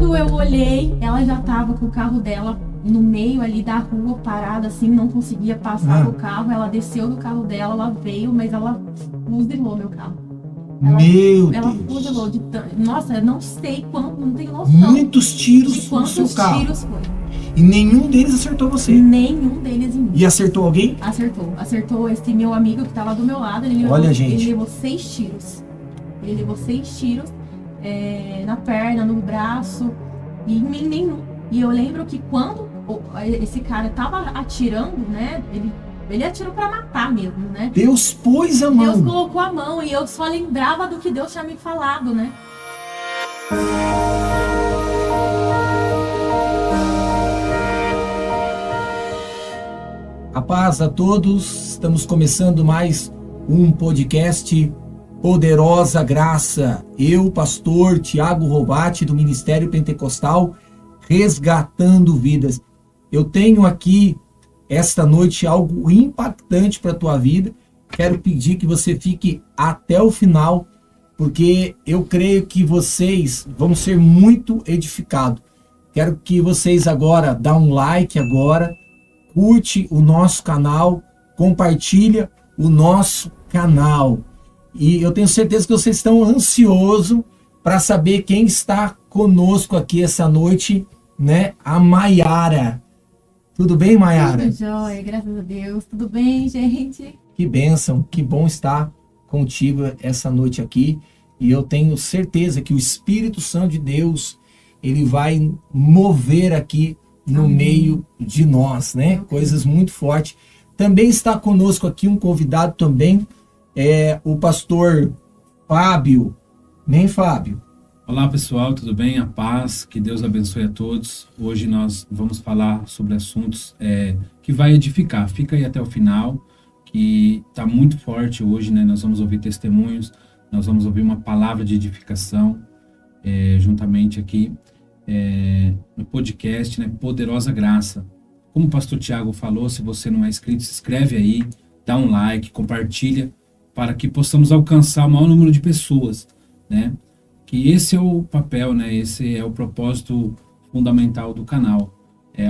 quando eu olhei, ela já tava com o carro dela no meio ali da rua, parada assim, não conseguia passar o carro. Ela desceu do carro dela, ela veio, mas ela fuzilou meu carro. Ela fuzilou de tanto. Nossa, eu não sei quanto, não tenho noção. Muitos tiros de quantos no seu carro. tiros foi. E nenhum deles acertou você? Nenhum deles em mim. E acertou alguém? Acertou esse meu amigo que tava do meu lado. Ele levou 6 tiros. Ele levou 6 tiros na perna, no braço, e em mim nenhum. E eu lembro que quando esse cara tava atirando, né? Ele atirou pra matar mesmo, né? Deus pôs a mão. Deus colocou a mão e eu só lembrava do que Deus tinha me falado, né? A paz a todos, estamos começando mais um podcast Poderosa Graça. Eu, pastor Tiago Rovati, do Ministério Pentecostal, resgatando vidas. Eu tenho aqui, esta noite, algo impactante para a tua vida. Quero pedir que você fique até o final, porque eu creio que vocês vão ser muito edificados. Quero que vocês agora, dá um like agora, curte o nosso canal, compartilha o nosso canal. E eu tenho certeza que vocês estão ansiosos para saber quem está conosco aqui essa noite, né? A Maiara. Tudo bem, Maiara? Tudo jóia, graças a Deus. Tudo bem, gente? Que bênção, que bom estar contigo essa noite aqui. E eu tenho certeza que o Espírito Santo de Deus, ele vai mover aqui no meio de nós, né? Coisas muito fortes. Também está conosco aqui um convidado também, o pastor Fábio. Nem Fábio? Olá pessoal, tudo bem? A paz, que Deus abençoe a todos. Hoje nós vamos falar sobre assuntos que vai edificar. Fica aí até o final, que está muito forte hoje, né? Nós vamos ouvir testemunhos, nós vamos ouvir uma palavra de edificação juntamente aqui no podcast, né? Poderosa Graça. Como o pastor Tiago falou, se você não é inscrito, se inscreve aí, dá um like, compartilha, para que possamos alcançar o maior número de pessoas, né? Que esse é o papel, né? Esse é o propósito fundamental do canal,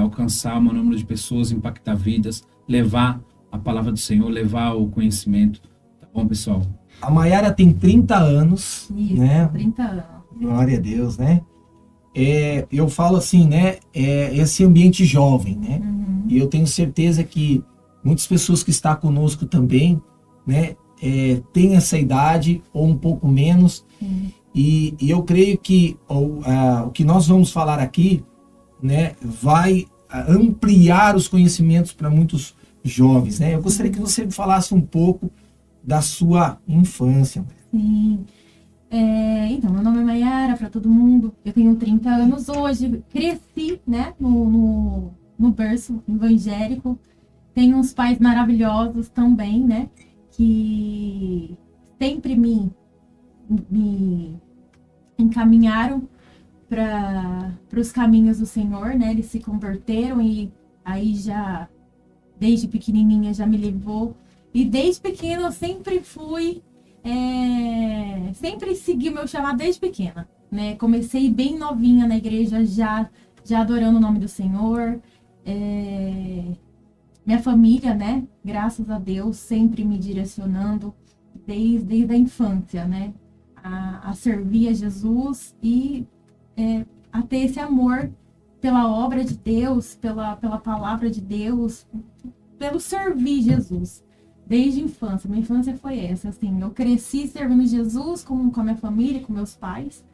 alcançar o maior número de pessoas, impactar vidas, levar a palavra do Senhor, levar o conhecimento. Tá bom, pessoal? A Maiara tem 30 anos, Isso, né? 30 anos. Glória a Deus, né? Eu falo assim, né? Esse ambiente jovem, né? Uhum. E eu tenho certeza que muitas pessoas que estão conosco também, né? Têm essa idade ou um pouco menos. Uhum. E eu creio que o que nós vamos falar aqui, né? Vai ampliar os conhecimentos para muitos jovens, né? Eu gostaria que você falasse um pouco da sua infância. Sim. Então, meu nome é Maiara, para todo mundo. Eu tenho 30 anos hoje. Cresci, né, no berço evangélico. Tenho uns pais maravilhosos também, né, que sempre me encaminharam para os caminhos do Senhor, né? Eles se converteram e aí já, desde pequenininha, já me levou. E desde pequena eu sempre fui... sempre segui o meu chamado desde pequena, né? Comecei bem novinha na igreja, já adorando o nome do Senhor. Minha família, né? Graças a Deus, sempre me direcionando desde a infância, né? A servir a Jesus e a ter esse amor pela obra de Deus, pela palavra de Deus, pelo servir Jesus. Desde a infância, minha infância foi essa, assim, eu cresci servindo Jesus com a minha família, com meus pais,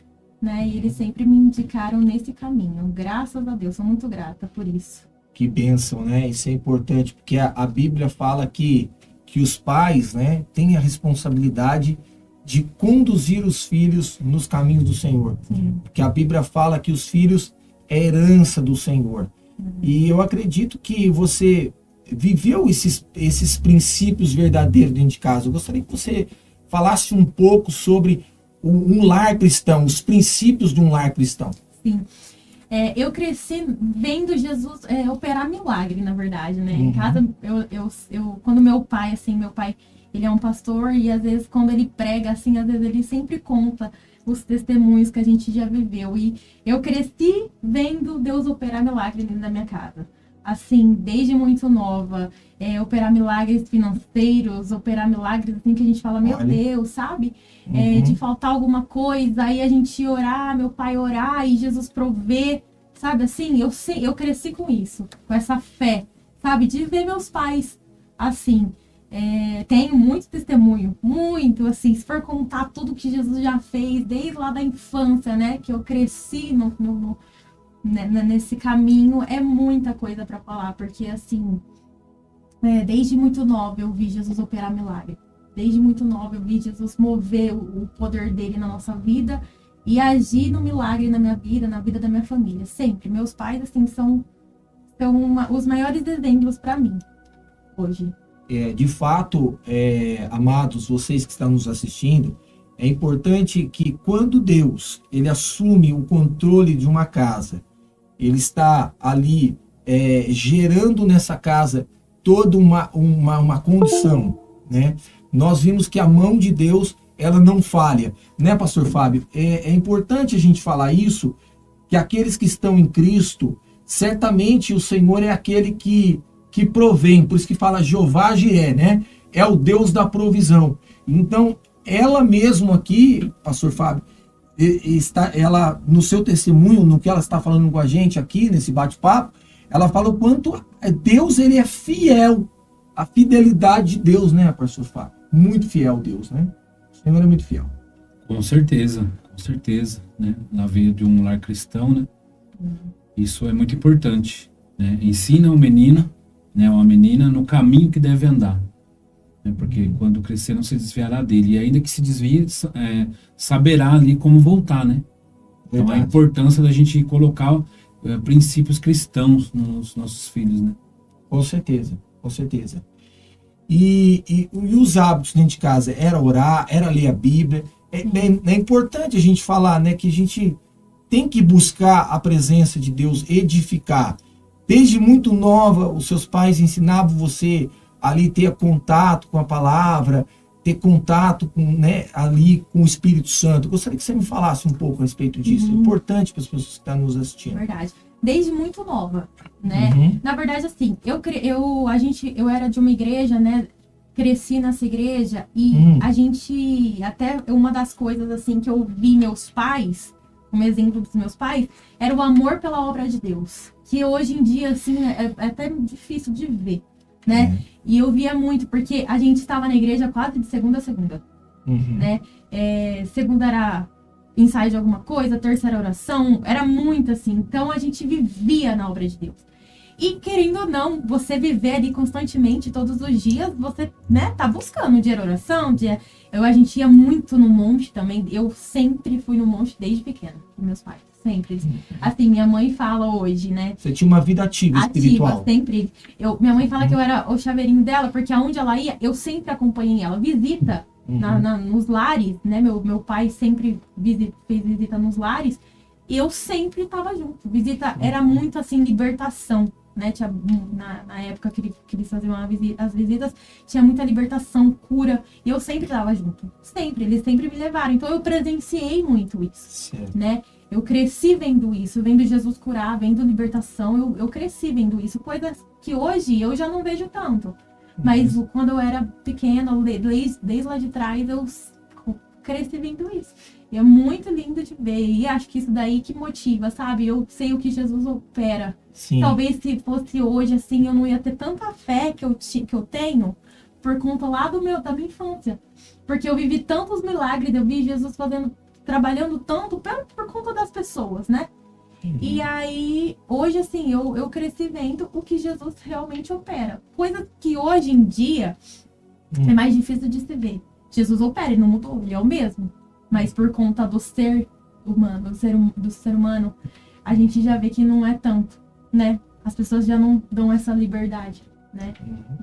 né, e eles sempre me indicaram nesse caminho, graças a Deus, sou muito grata por isso. Que bênção, né? Isso é importante, porque a Bíblia fala que os pais, né, têm a responsabilidade de conduzir os filhos nos caminhos do Senhor. Sim. Porque a Bíblia fala que os filhos é herança do Senhor. E eu acredito que você viveu esses princípios verdadeiros dentro de casa. Eu gostaria que você falasse um pouco sobre um lar cristão, os princípios de um lar cristão. Sim. Eu cresci vendo Jesus operar milagre, na verdade, né? Uhum. Em casa, quando meu pai, ele é um pastor e às vezes quando ele prega, assim, às vezes ele sempre conta os testemunhos que a gente já viveu. E eu cresci vendo Deus operar milagres dentro da minha casa. Assim, desde muito nova, operar milagres financeiros, operar milagres assim que a gente fala, meu Deus, sabe? De faltar alguma coisa, aí a gente orar, meu pai orar e Jesus prover, sabe? Assim, eu cresci com isso, com essa fé, sabe? De ver meus pais assim. Tenho muito testemunho, muito, assim, se for contar tudo que Jesus já fez, desde lá da infância, né? Que eu cresci nesse caminho, é muita coisa para falar, porque assim, desde muito nova eu vi Jesus operar milagre, desde muito nova eu vi Jesus mover o poder dele na nossa vida e agir no milagre na minha vida, na vida da minha família, sempre. Meus pais, assim, são os maiores exemplos para mim, hoje. De fato, amados, vocês que estão nos assistindo, é importante que quando Deus ele assume o controle de uma casa, ele está ali gerando nessa casa toda uma condição, né? Nós vimos que a mão de Deus, ela não falha, né, pastor Fábio? É importante a gente falar isso, que aqueles que estão em Cristo, certamente o Senhor é aquele que provém, por isso que fala Jeová Jiré, né? É o Deus da provisão. Então, ela mesmo aqui, pastor Fábio, ela, no seu testemunho, no que ela está falando com a gente aqui, nesse bate-papo, ela fala o quanto Deus, ele é fiel, a fidelidade de Deus, né, pastor Fábio? Muito fiel Deus, né? O Senhor é muito fiel. Com certeza, né? Na veia de um lar cristão, né? Isso é muito importante, né? Ensina o menino, né, uma menina, no caminho que deve andar. Porque quando crescer não se desviará dele. E ainda que se desvie, saberá ali como voltar, né? Então a importância da gente colocar princípios cristãos nos nossos filhos, né? Com certeza, com certeza. E os hábitos dentro de casa era orar, era ler a Bíblia. É importante a gente falar, né, que a gente tem que buscar a presença de Deus, edificar. Desde muito nova, os seus pais ensinavam você ali ter contato com a palavra, ter contato com, né, ali com o Espírito Santo. Gostaria que você me falasse um pouco a respeito disso. É importante para as pessoas que estão nos assistindo. Verdade. Desde muito nova, né? Na verdade, assim, eu era de uma igreja, né? Cresci nessa igreja e a gente, até uma das coisas, assim, que eu vi meus pais, como exemplo dos meus pais, era o amor pela obra de Deus. Que hoje em dia, assim, é até difícil de ver, né? E eu via muito, porque a gente estava na igreja quase de segunda a segunda, né? Segunda era ensaio de alguma coisa, terceira oração, era muito assim. Então, a gente vivia na obra de Deus. E, querendo ou não, você viver ali constantemente, todos os dias, você, né, tá buscando dia de oração, a gente ia muito no monte também. Eu sempre fui no monte desde pequena, com meus pais. Sempre. Assim, minha mãe fala hoje, né? Você tinha uma vida ativa espiritual. Sempre. Minha mãe fala que eu era o chaveirinho dela, porque aonde ela ia, eu sempre acompanhei ela. Visita nos lares, né? Meu pai sempre fez visita nos lares. E eu sempre estava junto. Visita era muito, assim, libertação, né? Tinha, na época que eles faziam as visitas, tinha muita libertação, cura. E eu sempre estava junto. Sempre. Eles sempre me levaram. Então, eu presenciei muito isso, né? Eu cresci vendo isso, vendo Jesus curar, vendo libertação, eu cresci vendo isso. Coisas que hoje eu já não vejo tanto. Mas quando eu era pequena, desde lá de trás, eu cresci vendo isso. E é muito lindo de ver. E acho que isso daí que motiva, sabe? Eu sei o que Jesus opera. Sim. Talvez se fosse hoje, assim, eu não ia ter tanta fé que eu tenho por conta lá da minha infância. Porque eu vivi tantos milagres, eu vi Jesus trabalhando tanto por conta das pessoas, né? E aí, hoje, assim, eu cresci vendo o que Jesus realmente opera. Coisa que hoje em dia é mais difícil de se ver. Jesus opera, ele não mudou, ele é o mesmo. Mas por conta do ser humano, do ser humano, a gente já vê que não é tanto, né? As pessoas já não dão essa liberdade, né?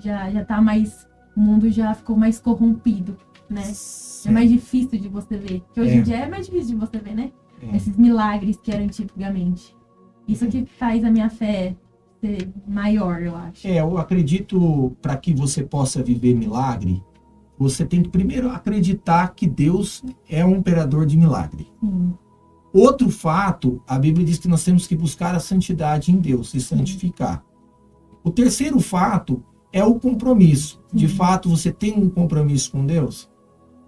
Já tá mais... O mundo já ficou mais corrompido, né? É mais difícil de você ver. Que hoje em dia é mais difícil de você ver, né? Esses milagres que eram antigamente. Isso que faz a minha fé ser maior, eu acho. Eu acredito, para que você possa viver milagre, você tem que primeiro acreditar que Deus é um operador de milagre. Sim. Outro fato, a Bíblia diz que nós temos que buscar a santidade em Deus, se santificar. O terceiro fato é o compromisso. De fato, você tem um compromisso com Deus?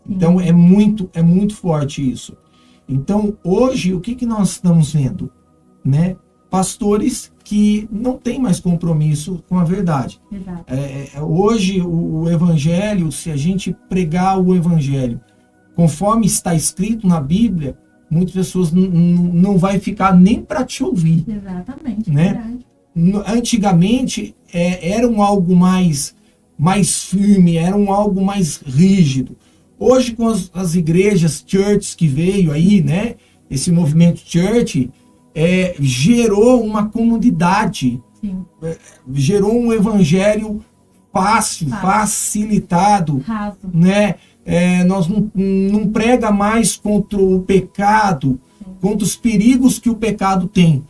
Então, é muito forte isso. Então, hoje, o que nós estamos vendo? Né? Pastores que não têm mais compromisso com a verdade. Exato. Hoje, o evangelho, se a gente pregar o evangelho conforme está escrito na Bíblia, muitas pessoas não vai ficar nem para te ouvir. Exatamente, né? verdade. Antigamente, era um algo mais firme, era um algo mais rígido. Hoje, com as igrejas, churches que veio aí, né? Esse movimento church, gerou uma comunidade, gerou um evangelho fácil, facilitado, raso, né? Nós não prega mais contra o pecado, contra os perigos que o pecado tem.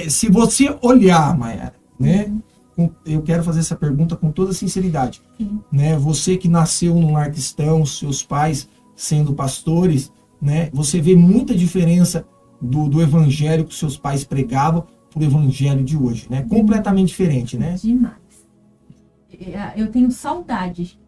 Se você olhar, Mayara, né? Eu quero fazer essa pergunta com toda sinceridade, né? Você que nasceu num lar cristão, seus pais sendo pastores, né? Você vê muita diferença do evangelho que seus pais pregavam pro evangelho de hoje, né? Completamente diferente, né? Demais. Eu tenho saudade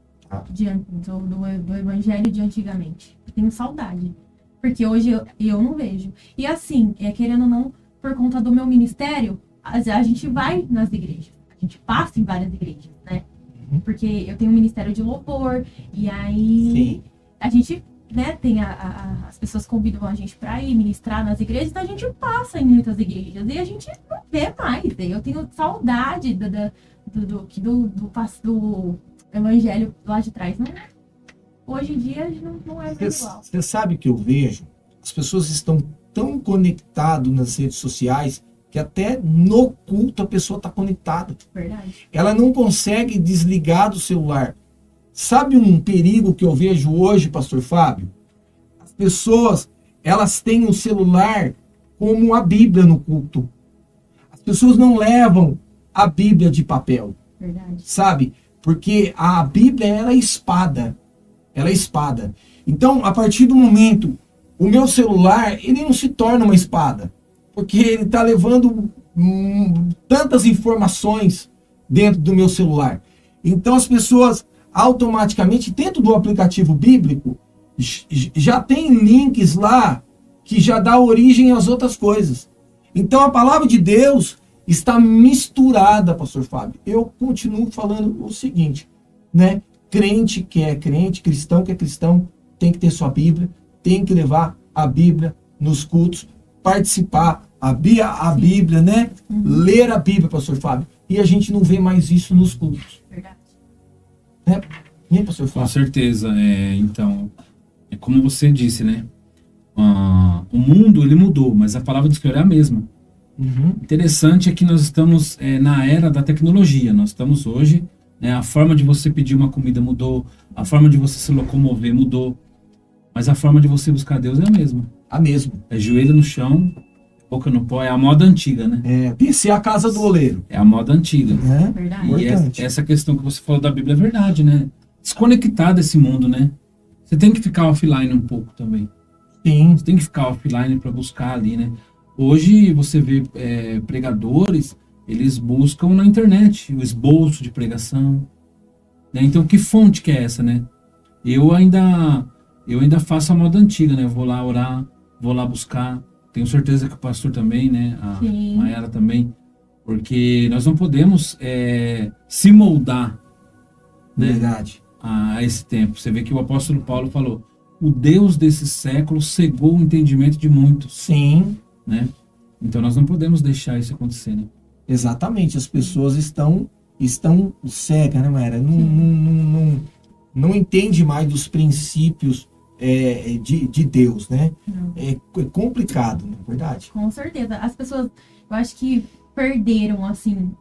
do evangelho de antigamente. Eu tenho saudade. Porque hoje eu não vejo. E assim, querendo ou não, por conta do meu ministério, a gente vai nas igrejas. A gente passa em várias igrejas, né? Porque eu tenho um ministério de louvor, e aí a gente, né, tem as pessoas convidam a gente para ir ministrar nas igrejas, então a gente passa em muitas igrejas, e a gente não vê mais. Eu tenho saudade do evangelho lá de trás, né? Hoje em dia não é mais igual. Você sabe que eu vejo, as pessoas estão tão conectadas nas redes sociais, que até no culto a pessoa está conectada. Verdade. Ela não consegue desligar do celular. Sabe um perigo que eu vejo hoje, pastor Fábio? As pessoas, elas têm o celular como a Bíblia no culto. As pessoas não levam a Bíblia de papel. Verdade. Sabe? Porque a Bíblia, ela é espada. Ela é espada. Então, a partir do momento, o meu celular, ele não se torna uma espada. Porque ele está levando tantas informações dentro do meu celular. Então, as pessoas automaticamente, dentro do aplicativo bíblico, já tem links lá que já dá origem às outras coisas. Então, a palavra de Deus está misturada, pastor Fábio. Eu continuo falando o seguinte, né? Crente que é crente, cristão que é cristão, tem que ter sua Bíblia, tem que levar a Bíblia nos cultos, participar, abrir a Bíblia, né? Ler a Bíblia, pastor Fábio. E a gente não vê mais isso nos cultos. Verdade. Né, pastor Fábio? Com certeza. Então, é como você disse, né? O mundo, ele mudou, mas a palavra do Senhor é a mesma. Interessante é que nós estamos na era da tecnologia. Nós estamos hoje, né, a forma de você pedir uma comida mudou, a forma de você se locomover mudou, mas a forma de você buscar Deus é a mesma. A mesma. É joelho no chão, boca no pó, é a moda antiga, né? Descer a casa do oleiro. É a moda antiga. Verdade. E essa questão que você falou da Bíblia é verdade, né? Desconectar desse mundo, né? Você tem que ficar offline um pouco também. Sim. Você tem que ficar offline para buscar ali, né? Hoje você vê pregadores, eles buscam na internet o esboço de pregação, né? Então, que fonte que é essa, né? Eu ainda faço a moda antiga, né? Eu vou lá orar, vou lá buscar. Tenho certeza que o pastor também, né? A Mayara também. Porque nós não podemos se moldar, né? Verdade. A esse tempo. Você vê que o apóstolo Paulo falou: o Deus desse século cegou o entendimento de muitos. Sim. Né? Então nós não podemos deixar isso acontecer, né? Exatamente. As pessoas estão cegas, né, Mayara? Não entende mais dos princípios de Deus, né? É complicado, não é verdade? Com certeza. As pessoas, eu acho que perderam, assim,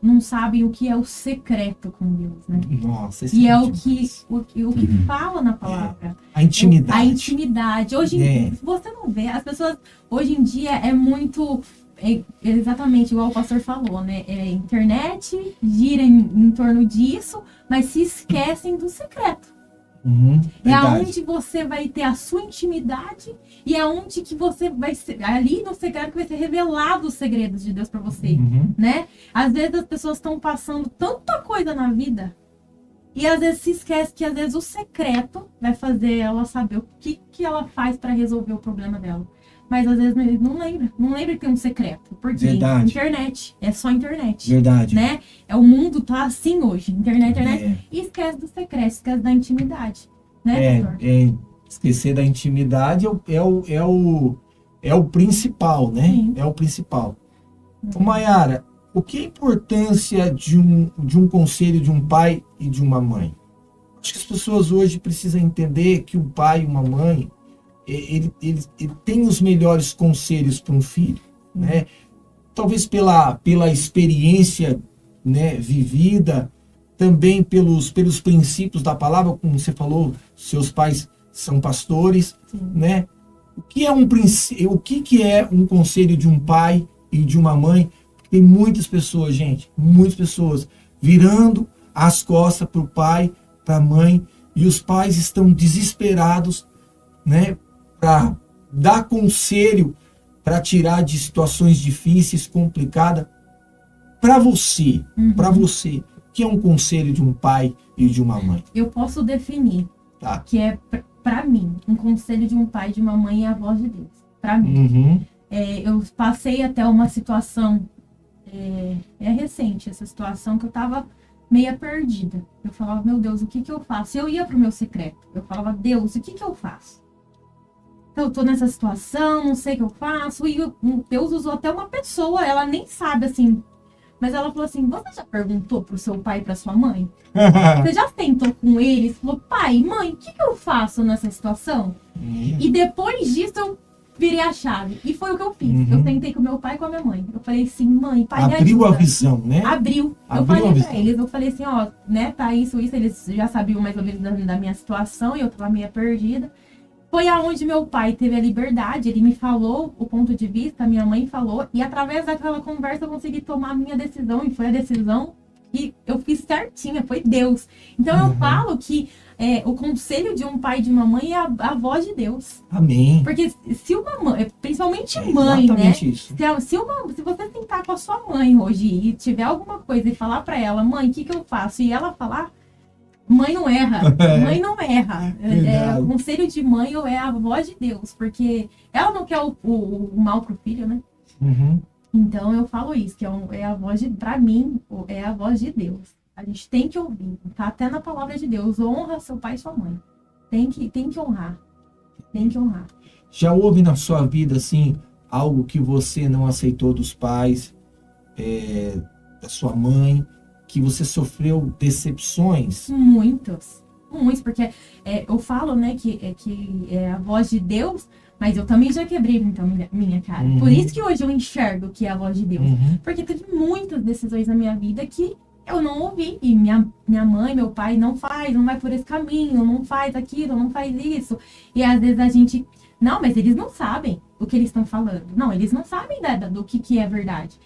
não sabem o que é o secreto com Deus, né? Nossa, e é o que fala na palavra. A intimidade. A intimidade. Hoje, você não vê, as pessoas, hoje em dia, é muito é exatamente igual o pastor falou, né? Internet gira em torno disso, mas se esquecem do secreto. É aonde você vai ter a sua intimidade e é aonde que você vai ser, ali no secreto que vai ser revelado os segredos de Deus para você, né? Às vezes as pessoas estão passando tanta coisa na vida e às vezes se esquece que às vezes o secreto vai fazer ela saber o que ela faz para resolver o problema dela. Mas às vezes não lembra que tem um secreto. Porque internet, é só internet. Verdade. Né? O mundo tá assim hoje, internet. E esquece do secreto, esquece da intimidade. Né, doutor? Esquecer da intimidade é o principal, né? Sim. É o principal. Mayara, o que é a importância de um conselho de um pai e de uma mãe? Acho que as pessoas hoje precisam entender que um pai e uma mãe ele tem os melhores conselhos para um filho, né? Talvez pela experiência, né, vivida, também pelos princípios da palavra, como você falou, seus pais são pastores, né? O que é um conselho de um pai e de uma mãe? Tem muitas pessoas, gente, muitas pessoas virando as costas para o pai, para a mãe, e os pais estão desesperados, né, para dar conselho, para tirar de situações difíceis, complicadas. Para você, o que é um conselho de um pai e de uma mãe? Eu posso definir que é, para mim, um conselho de um pai e de uma mãe é a voz de Deus. Para mim. Eu passei até uma situação, recente, essa situação que eu estava meia perdida. Eu falava, meu Deus, o que eu faço? Eu ia pro meu secreto. Eu falava, Deus, o que eu faço? Então, eu tô nessa situação, não sei o que eu faço. E Deus usou até uma pessoa, ela nem sabe, assim. Mas ela falou assim, você já perguntou pro seu pai e pra sua mãe? Você já tentou com eles? Falou, pai, mãe, o que eu faço nessa situação? E depois disso, eu virei a chave. E foi o que eu fiz. Eu sentei com meu pai e com a minha mãe. Eu falei assim, mãe, pai, me ajuda. Abriu a visão, né? Abriu. Eu falei pra eles, eu falei assim, ó, né, tá isso, eles já sabiam mais ou menos da minha situação e eu tava meio perdida. Foi aonde meu pai teve a liberdade, ele me falou o ponto de vista, minha mãe falou, e através daquela conversa eu consegui tomar a minha decisão, e foi a decisão que eu fiz certinha, foi Deus. Então eu falo que o conselho de um pai e de uma mãe é a voz de Deus. Amém. Porque se uma mãe, principalmente mãe, né? Isso. Se você sentar com a sua mãe hoje e tiver alguma coisa e falar pra ela, mãe, o que eu faço? E ela falar, mãe não erra. Mãe não erra. O conselho de mãe é a voz de Deus, porque ela não quer o mal pro filho, né? Então eu falo isso, que é a voz pra mim, é a voz de Deus. A gente tem que ouvir, tá até na palavra de Deus, honra seu pai e sua mãe. Tem que honrar. Tem que honrar. Já houve na sua vida, assim, algo que você não aceitou dos pais, da sua mãe, que você sofreu decepções? Muitos, porque eu falo, né, que é a voz de Deus, mas eu também já quebrei então minha cara. Por isso que hoje eu enxergo que é a voz de Deus. Porque teve muitas decisões na minha vida que eu não ouvi. E minha mãe, meu pai, não vai por esse caminho, não faz aquilo, não faz isso. E às vezes a gente, não, mas eles não sabem o que eles estão falando. Não, eles não sabem do que é verdade.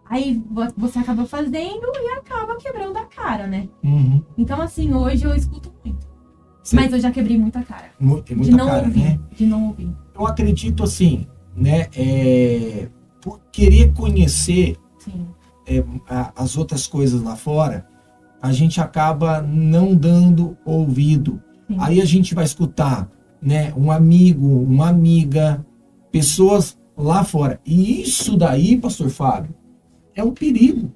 Aí você acaba fazendo e acaba quebrando a cara, né? Então, assim, hoje eu escuto muito. Mas eu já quebrei muita cara. De não ouvir, né? De não ouvir. Eu acredito assim, né? Por querer conhecer as outras coisas lá fora, a gente acaba não dando ouvido. Sim. Aí a gente vai escutar, né? Um amigo, uma amiga, pessoas lá fora. E isso daí, pastor Fábio, é um perigo,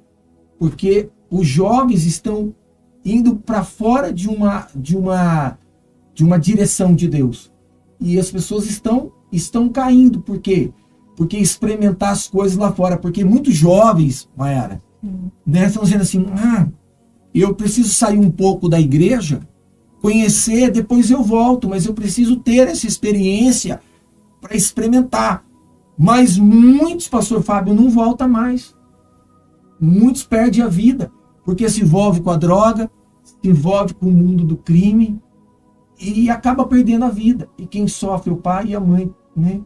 porque os jovens estão indo para fora de uma direção de Deus. E as pessoas estão caindo. Por quê? Porque experimentar as coisas lá fora. Porque muitos jovens, Mayara, né, estão dizendo assim, eu preciso sair um pouco da igreja, conhecer, depois eu volto, mas eu preciso ter essa experiência para experimentar. Mas muitos, pastor Fábio, não voltam mais. Muitos perdem a vida, porque se envolve com a droga, se envolve com o mundo do crime e acaba perdendo a vida. E quem sofre é o pai e a mãe, né?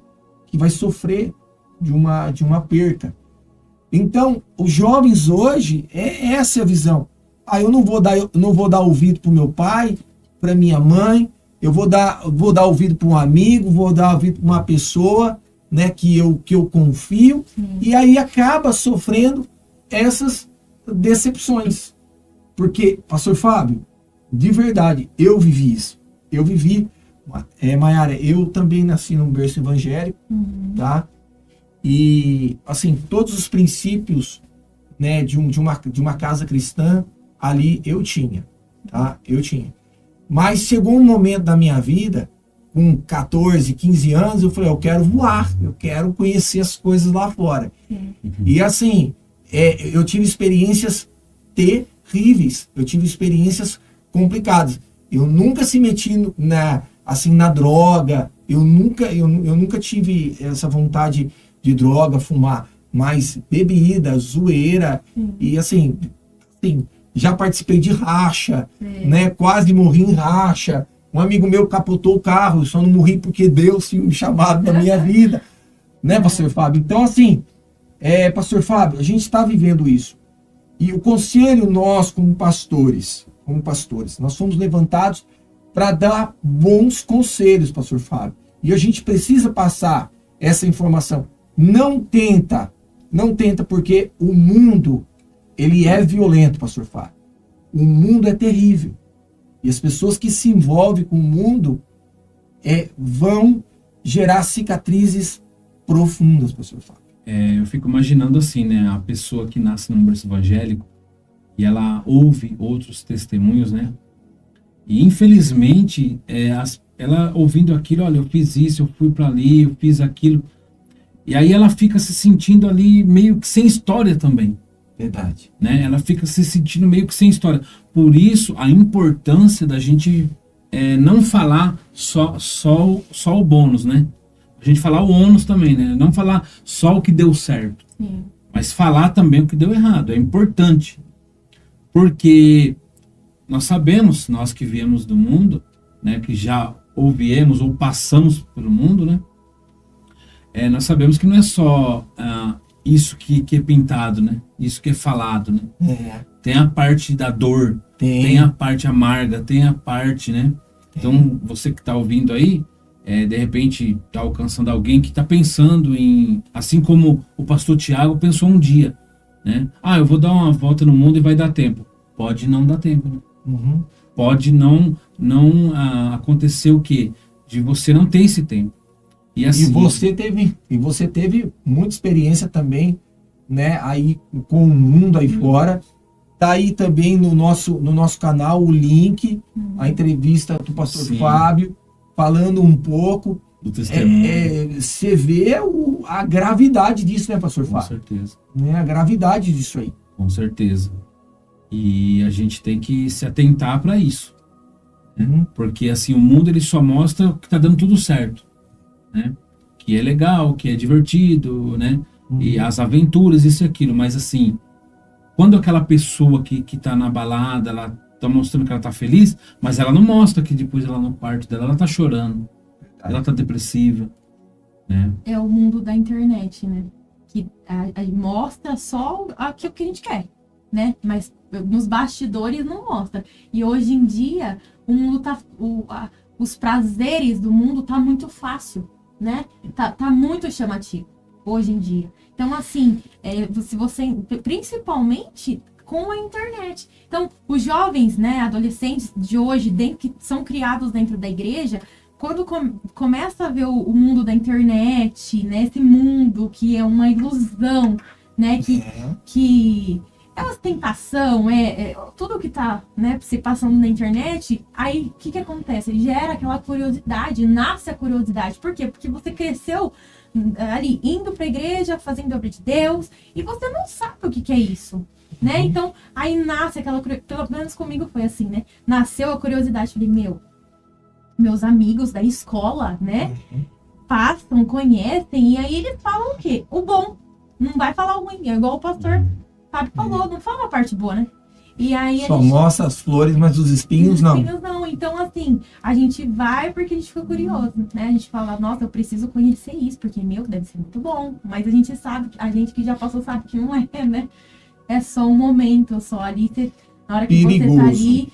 Que vai sofrer de uma perca. Então, os jovens hoje, essa é a visão. Eu não vou dar ouvido para o meu pai, para minha mãe, eu vou dar ouvido para um amigo, vou dar ouvido para uma pessoa, né, que eu confio, e aí acaba sofrendo essas decepções. Porque, pastor Fábio, de verdade, eu vivi isso. Eu vivi, Maiara, eu também nasci num berço evangélico, tá? E, assim, todos os princípios, né, de uma casa cristã, ali eu tinha, tá? Eu tinha. Mas chegou um momento da minha vida, com 14, 15 anos, eu falei, eu quero voar, eu quero conhecer as coisas lá fora. E, assim, eu tive experiências terríveis, eu tive experiências complicadas. Eu nunca se meti na droga, eu nunca tive essa vontade de droga, fumar, mas bebida, zoeira, e assim, já participei de racha, né? Quase morri em racha. Um amigo meu capotou o carro, eu só não morri porque Deus tinha um chamado na minha vida, né, pastor Fábio? Então, assim, pastor Fábio, a gente está vivendo isso. E o conselho nós, como pastores, nós fomos levantados para dar bons conselhos, pastor Fábio. E a gente precisa passar essa informação. Não tenta, porque o mundo, ele é violento, pastor Fábio. O mundo é terrível. E as pessoas que se envolvem com o mundo vão gerar cicatrizes profundas, pastor Fábio. Eu fico imaginando assim, né? A pessoa que nasce num berço evangélico e ela ouve outros testemunhos, né? E infelizmente, ela ouvindo aquilo, olha, eu fiz isso, eu fui para ali, eu fiz aquilo. E aí ela fica se sentindo ali meio que sem história também. Verdade. Né? Ela fica se sentindo meio que sem história. Por isso, a importância da gente não falar só o bônus, né? A gente falar o ônus também, né? Não falar só o que deu certo. Sim. Mas falar também o que deu errado. É importante. Porque nós sabemos, nós que viemos do mundo, né? Que já viemos ou passamos pelo mundo, né? Nós sabemos que não é só isso que é pintado, né? Isso que é falado, né? Tem a parte da dor, tem a parte amarga, tem a parte, né? Então, você que está ouvindo aí, de repente está alcançando alguém que está pensando em, assim como o pastor Tiago pensou um dia, né? Eu vou dar uma volta no mundo e vai dar tempo. Pode não dar tempo, né? Uhum. Pode não acontecer o quê? De você não ter esse tempo. E, assim, você teve muita experiência também, né, aí com o mundo aí fora. Tá aí também no nosso canal o link, a entrevista do pastor Fábio, falando um pouco do testemunho. Você vê a gravidade disso, né, pastor Fábio? Com certeza. Né, a gravidade disso aí. Com certeza. E a gente tem que se atentar para isso. Né? Porque assim, o mundo ele só mostra que tá dando tudo certo. Né? Que é legal, que é divertido, né? E as aventuras, isso e aquilo, mas assim, quando aquela pessoa que tá na balada, ela tá mostrando que ela tá feliz, mas ela não mostra que depois ela no quarto dela, ela tá chorando, ela tá depressiva, né? É o mundo da internet, né? Que mostra só aquilo que a gente quer, né? Mas nos bastidores não mostra. E hoje em dia, o mundo tá... os prazeres do mundo tá muito fácil, né? Tá muito chamativo hoje em dia. Então, assim, se você, principalmente com a internet. Então, os jovens, né, adolescentes de hoje, que são criados dentro da igreja, quando começa a ver o mundo da internet, né, esse mundo que é uma ilusão, né, que é ostentação, tudo que tá, né, se passando na internet, aí o que acontece? Gera aquela curiosidade, nasce a curiosidade. Por quê? Porque você cresceu ali, indo pra igreja, fazendo a obra de Deus, e você não sabe o que é isso, né? Então, aí nasce aquela, pelo menos comigo foi assim, né? Nasceu a curiosidade, falei, meus amigos da escola, né, passam, conhecem, e aí eles falam o quê? O bom, não vai falar o ruim, é igual o pastor Fábio falou, não fala a parte boa, né? E aí Só mostra as flores, mas os espinhos não. Os espinhos não. Então, assim, a gente vai porque a gente fica curioso, né? A gente fala, nossa, eu preciso conhecer isso, porque, meu, deve ser muito bom. Mas a gente sabe, a gente que já passou sabe que não é, né? É só um momento, só ali, na hora que Perigoso. você tá ali,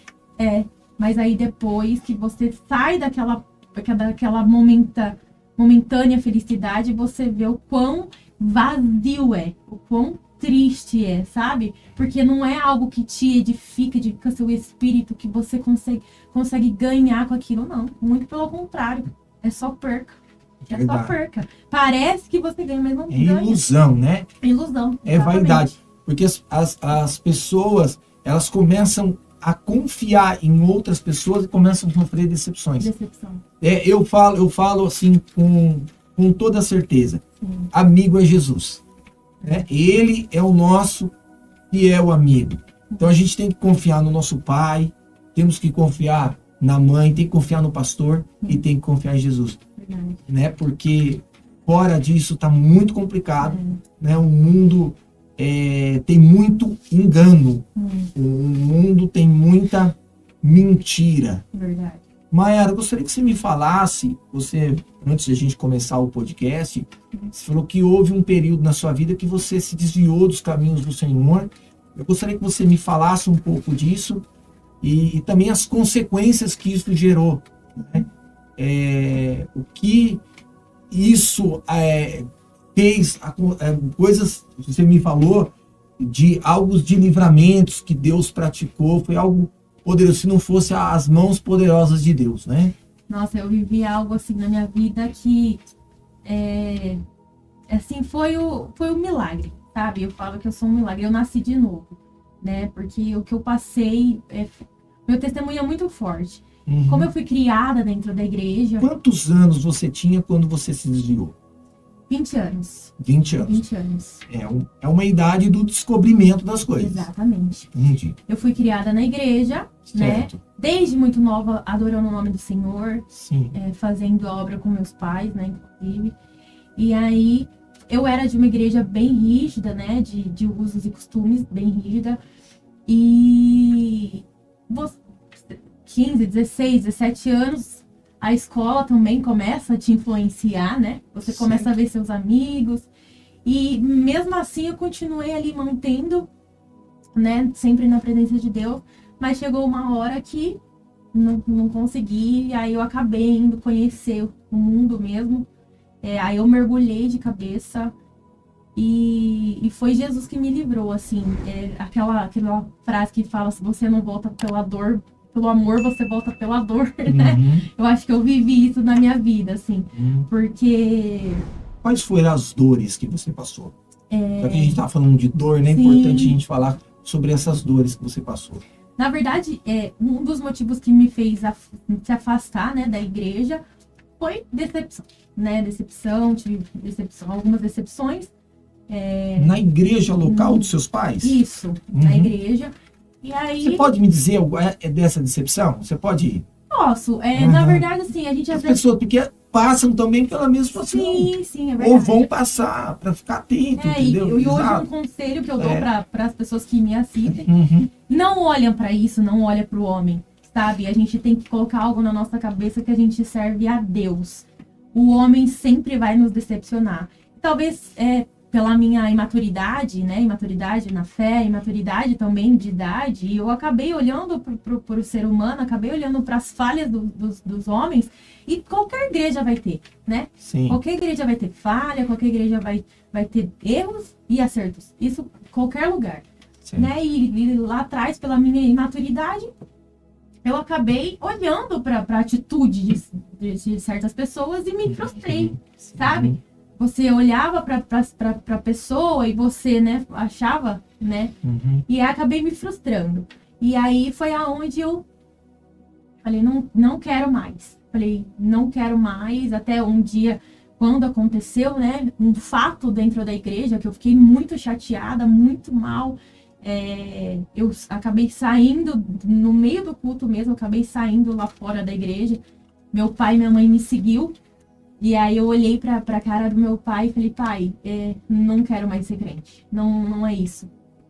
mas aí depois que você sai daquela momentânea felicidade, você vê o quão vazio é, o quão triste é, sabe? Porque não é algo que te edifica seu espírito, que você consegue ganhar com aquilo, não. Muito pelo contrário. É só perca. É só perca. Parece que você ganha, mas não ganha. É ilusão, né? Ilusão. É vaidade. Porque as pessoas, elas começam a confiar em outras pessoas e começam a sofrer decepções. Decepção. Eu falo assim com toda certeza. Sim. Amigo é Jesus. Ele é o nosso fiel amigo. Então a gente tem que confiar no nosso pai, temos que confiar na mãe, tem que confiar no pastor e tem que confiar em Jesus. Verdade. Né? Porque fora disso está muito complicado. Né? O mundo tem muito engano. O mundo tem muita mentira. Verdade. Maiara, eu gostaria que você me falasse, antes de a gente começar o podcast, você falou que houve um período na sua vida que você se desviou dos caminhos do Senhor. Eu gostaria que você me falasse um pouco disso e também as consequências que isso gerou. Né? O que isso fez, coisas que você me falou, de algo de livramentos que Deus praticou, foi algo poderoso, se não fosse as mãos poderosas de Deus, né? Nossa, eu vivi algo assim na minha vida que assim, foi um milagre, sabe? Eu falo que eu sou um milagre, eu nasci de novo, né? Porque o que eu passei, meu testemunho é muito forte. Uhum. Como eu fui criada dentro da igreja... Quantos anos você tinha quando você se desviou? 20 anos. 20 anos. 20 anos. É uma idade do descobrimento das coisas. Exatamente. Entendi. Eu fui criada na igreja, certo. né? Desde muito nova, adorando o nome do Senhor. Sim. Fazendo obra com meus pais, né? Inclusive. E aí, eu era de uma igreja bem rígida, né? De usos e costumes, bem rígida. E... 15, 16, 17 anos... A escola também começa a te influenciar, né? Você começa a ver seus amigos. E mesmo assim eu continuei ali mantendo, né? Sempre na presença de Deus. Mas chegou uma hora que não consegui. E aí eu acabei indo conhecer o mundo mesmo. Aí eu mergulhei de cabeça. E foi Jesus que me livrou, assim. Aquela frase que fala, se você não volta pela dor... Pelo amor, você volta pela dor, né? Eu acho que eu vivi isso na minha vida, assim. Porque... Quais foram as dores que você passou? Já que a gente tá falando de dor, né? É Sim. importante a gente falar sobre essas dores que você passou. Na verdade, um dos motivos que me fez se afastar, né, da igreja foi decepção, né? Tive decepção, algumas decepções. Na igreja local dos seus pais? Isso, na igreja. E aí... Você pode me dizer dessa decepção? Você pode ir? Posso. Na verdade, assim, a gente... As pessoas porque passam também pela mesma situação. Sim, é verdade. Ou vão passar para ficar atento, entendeu? E hoje um conselho que eu dou para as pessoas que me assistem, não olham para isso, não olha para o homem, sabe? A gente tem que colocar algo na nossa cabeça que a gente serve a Deus. O homem sempre vai nos decepcionar. Talvez... pela minha imaturidade, né? Imaturidade na fé, imaturidade também de idade, e eu acabei olhando para o ser humano, acabei olhando para as falhas dos homens, e qualquer igreja vai ter, né? Sim. Qualquer igreja vai ter falha, qualquer igreja vai ter erros e acertos. Isso em qualquer lugar. Né? E lá atrás, pela minha imaturidade, eu acabei olhando para a atitude de certas pessoas e me frustrei, sabe? Você olhava para a pessoa e você, né, achava, né? E aí acabei me frustrando. E aí foi aonde eu falei, não quero mais. Falei, não quero mais. Até um dia, quando aconteceu, né, um fato dentro da igreja, que eu fiquei muito chateada, muito mal. Eu acabei saindo, no meio do culto mesmo, acabei saindo lá fora da igreja. Meu pai e minha mãe me seguiu. E aí eu olhei pra cara do meu pai e falei, pai, não quero mais ser crente. Não é isso.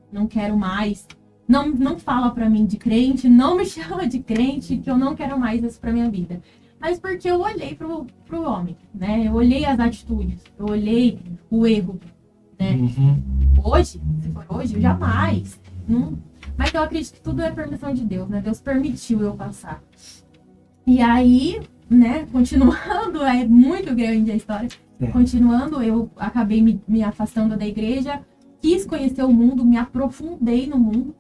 Não quero mais. não fala pra mim de crente, não me chama de crente, que eu não quero mais isso pra minha vida. Mas porque eu olhei pro homem, né? Eu olhei as atitudes, eu olhei o erro, né? Hoje, se for hoje, eu jamais. Não... Mas eu acredito que tudo é permissão de Deus, né? Deus permitiu eu passar. E aí, né, continuando, é muito grande a história. Continuando, eu acabei me afastando da igreja, quis conhecer o mundo, me aprofundei no mundo.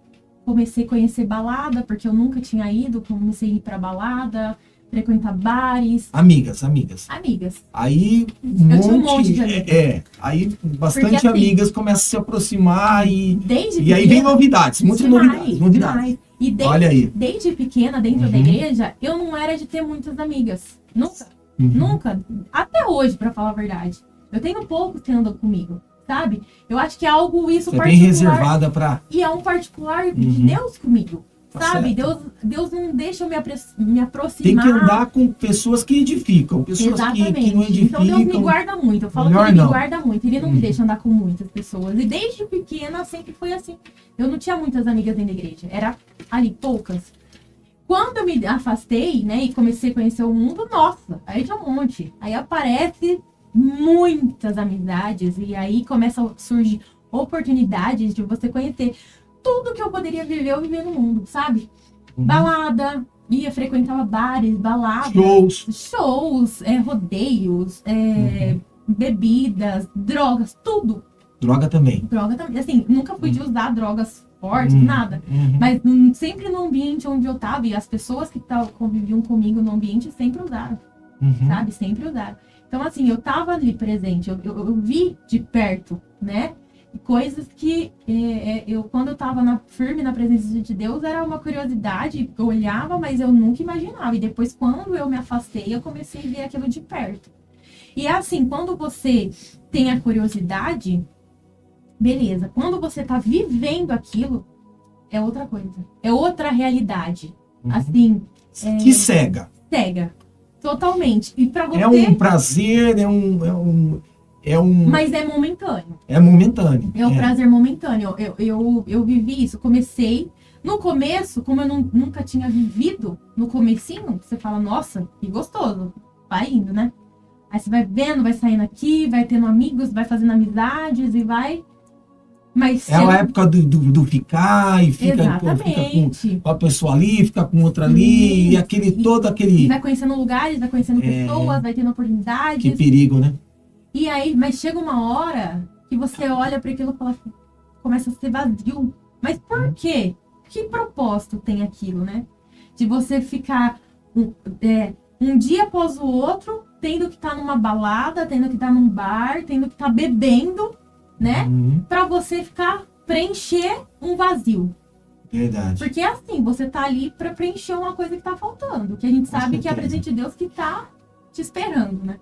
Comecei a conhecer balada, porque eu nunca tinha ido, comecei a ir pra balada, frequentar bares. Amigas. Aí Eu tinha um monte de amigas. Aí bastante Porque, assim, amigas começam a se aproximar e Desde aí pequena, vem novidades, muitas novidades. demais. E Olha aí. desde pequena, dentro da igreja, eu não era de ter muitas amigas. Nunca. Até hoje, pra falar a verdade. Eu tenho poucos que andam comigo, sabe? Eu acho que é algo isso Você é particular. bem reservada pra... E é um particular de Deus comigo. Tá Sabe? certo. Deus não deixa eu me Tem aproximar. que andar com pessoas que edificam, pessoas que não edificam. Então Deus me guarda muito. Eu falo Melhor que Ele não. me guarda muito. Ele não me deixa andar com muitas pessoas. E desde pequena sempre foi assim. Eu não tinha muitas amigas dentro da igreja. Era ali, poucas. Quando eu me afastei, né, e comecei a conhecer o mundo, nossa, aí tinha um monte. Aí aparece muitas amizades. E aí começa a surgir oportunidades de você conhecer tudo que eu poderia viver, eu viver no mundo, sabe? Balada, frequentava bares, baladas, shows, rodeios, bebidas, drogas, tudo. Droga também. Assim, nunca fui de usar drogas fortes, nada. Mas sempre no ambiente onde eu tava, e as pessoas que conviviam comigo no ambiente sempre usaram, sabe? Sempre usaram. Então, assim, eu tava ali presente, eu vi de perto, né? Coisas que quando eu tava firme na presença de Deus, era uma curiosidade, eu olhava, mas eu nunca imaginava. E depois, quando eu me afastei, eu comecei a ver aquilo de perto. E é assim, quando você tem a curiosidade, beleza. Quando você tá vivendo aquilo, é outra coisa. É outra realidade. Assim... Que cega. Cega. Totalmente. E pra você... É um prazer, Mas é momentâneo. É momentâneo. É um prazer momentâneo. Eu vivi isso. Comecei... No começo, como eu nunca tinha vivido, no comecinho, você fala, nossa, que gostoso. Vai indo, né? Aí você vai vendo, vai saindo aqui, vai tendo amigos, vai fazendo amizades e vai... Mas é a época do ficar e fica com a pessoa ali, fica com outra ali, e todo aquele... Vai conhecendo lugares, vai conhecendo pessoas, vai tendo oportunidades. Que perigo, né? E aí, mas chega uma hora que você olha para aquilo e fala, começa a ser vazio. Mas por quê? Que propósito tem aquilo, né? De você ficar um dia após o outro, tendo que estar numa balada, tendo que estar num bar, tendo que estar bebendo, né? Pra você preencher um vazio. Verdade. Porque é assim, você tá ali pra preencher uma coisa que tá faltando. Que a gente sabe que é a presença de Deus que tá te esperando, né?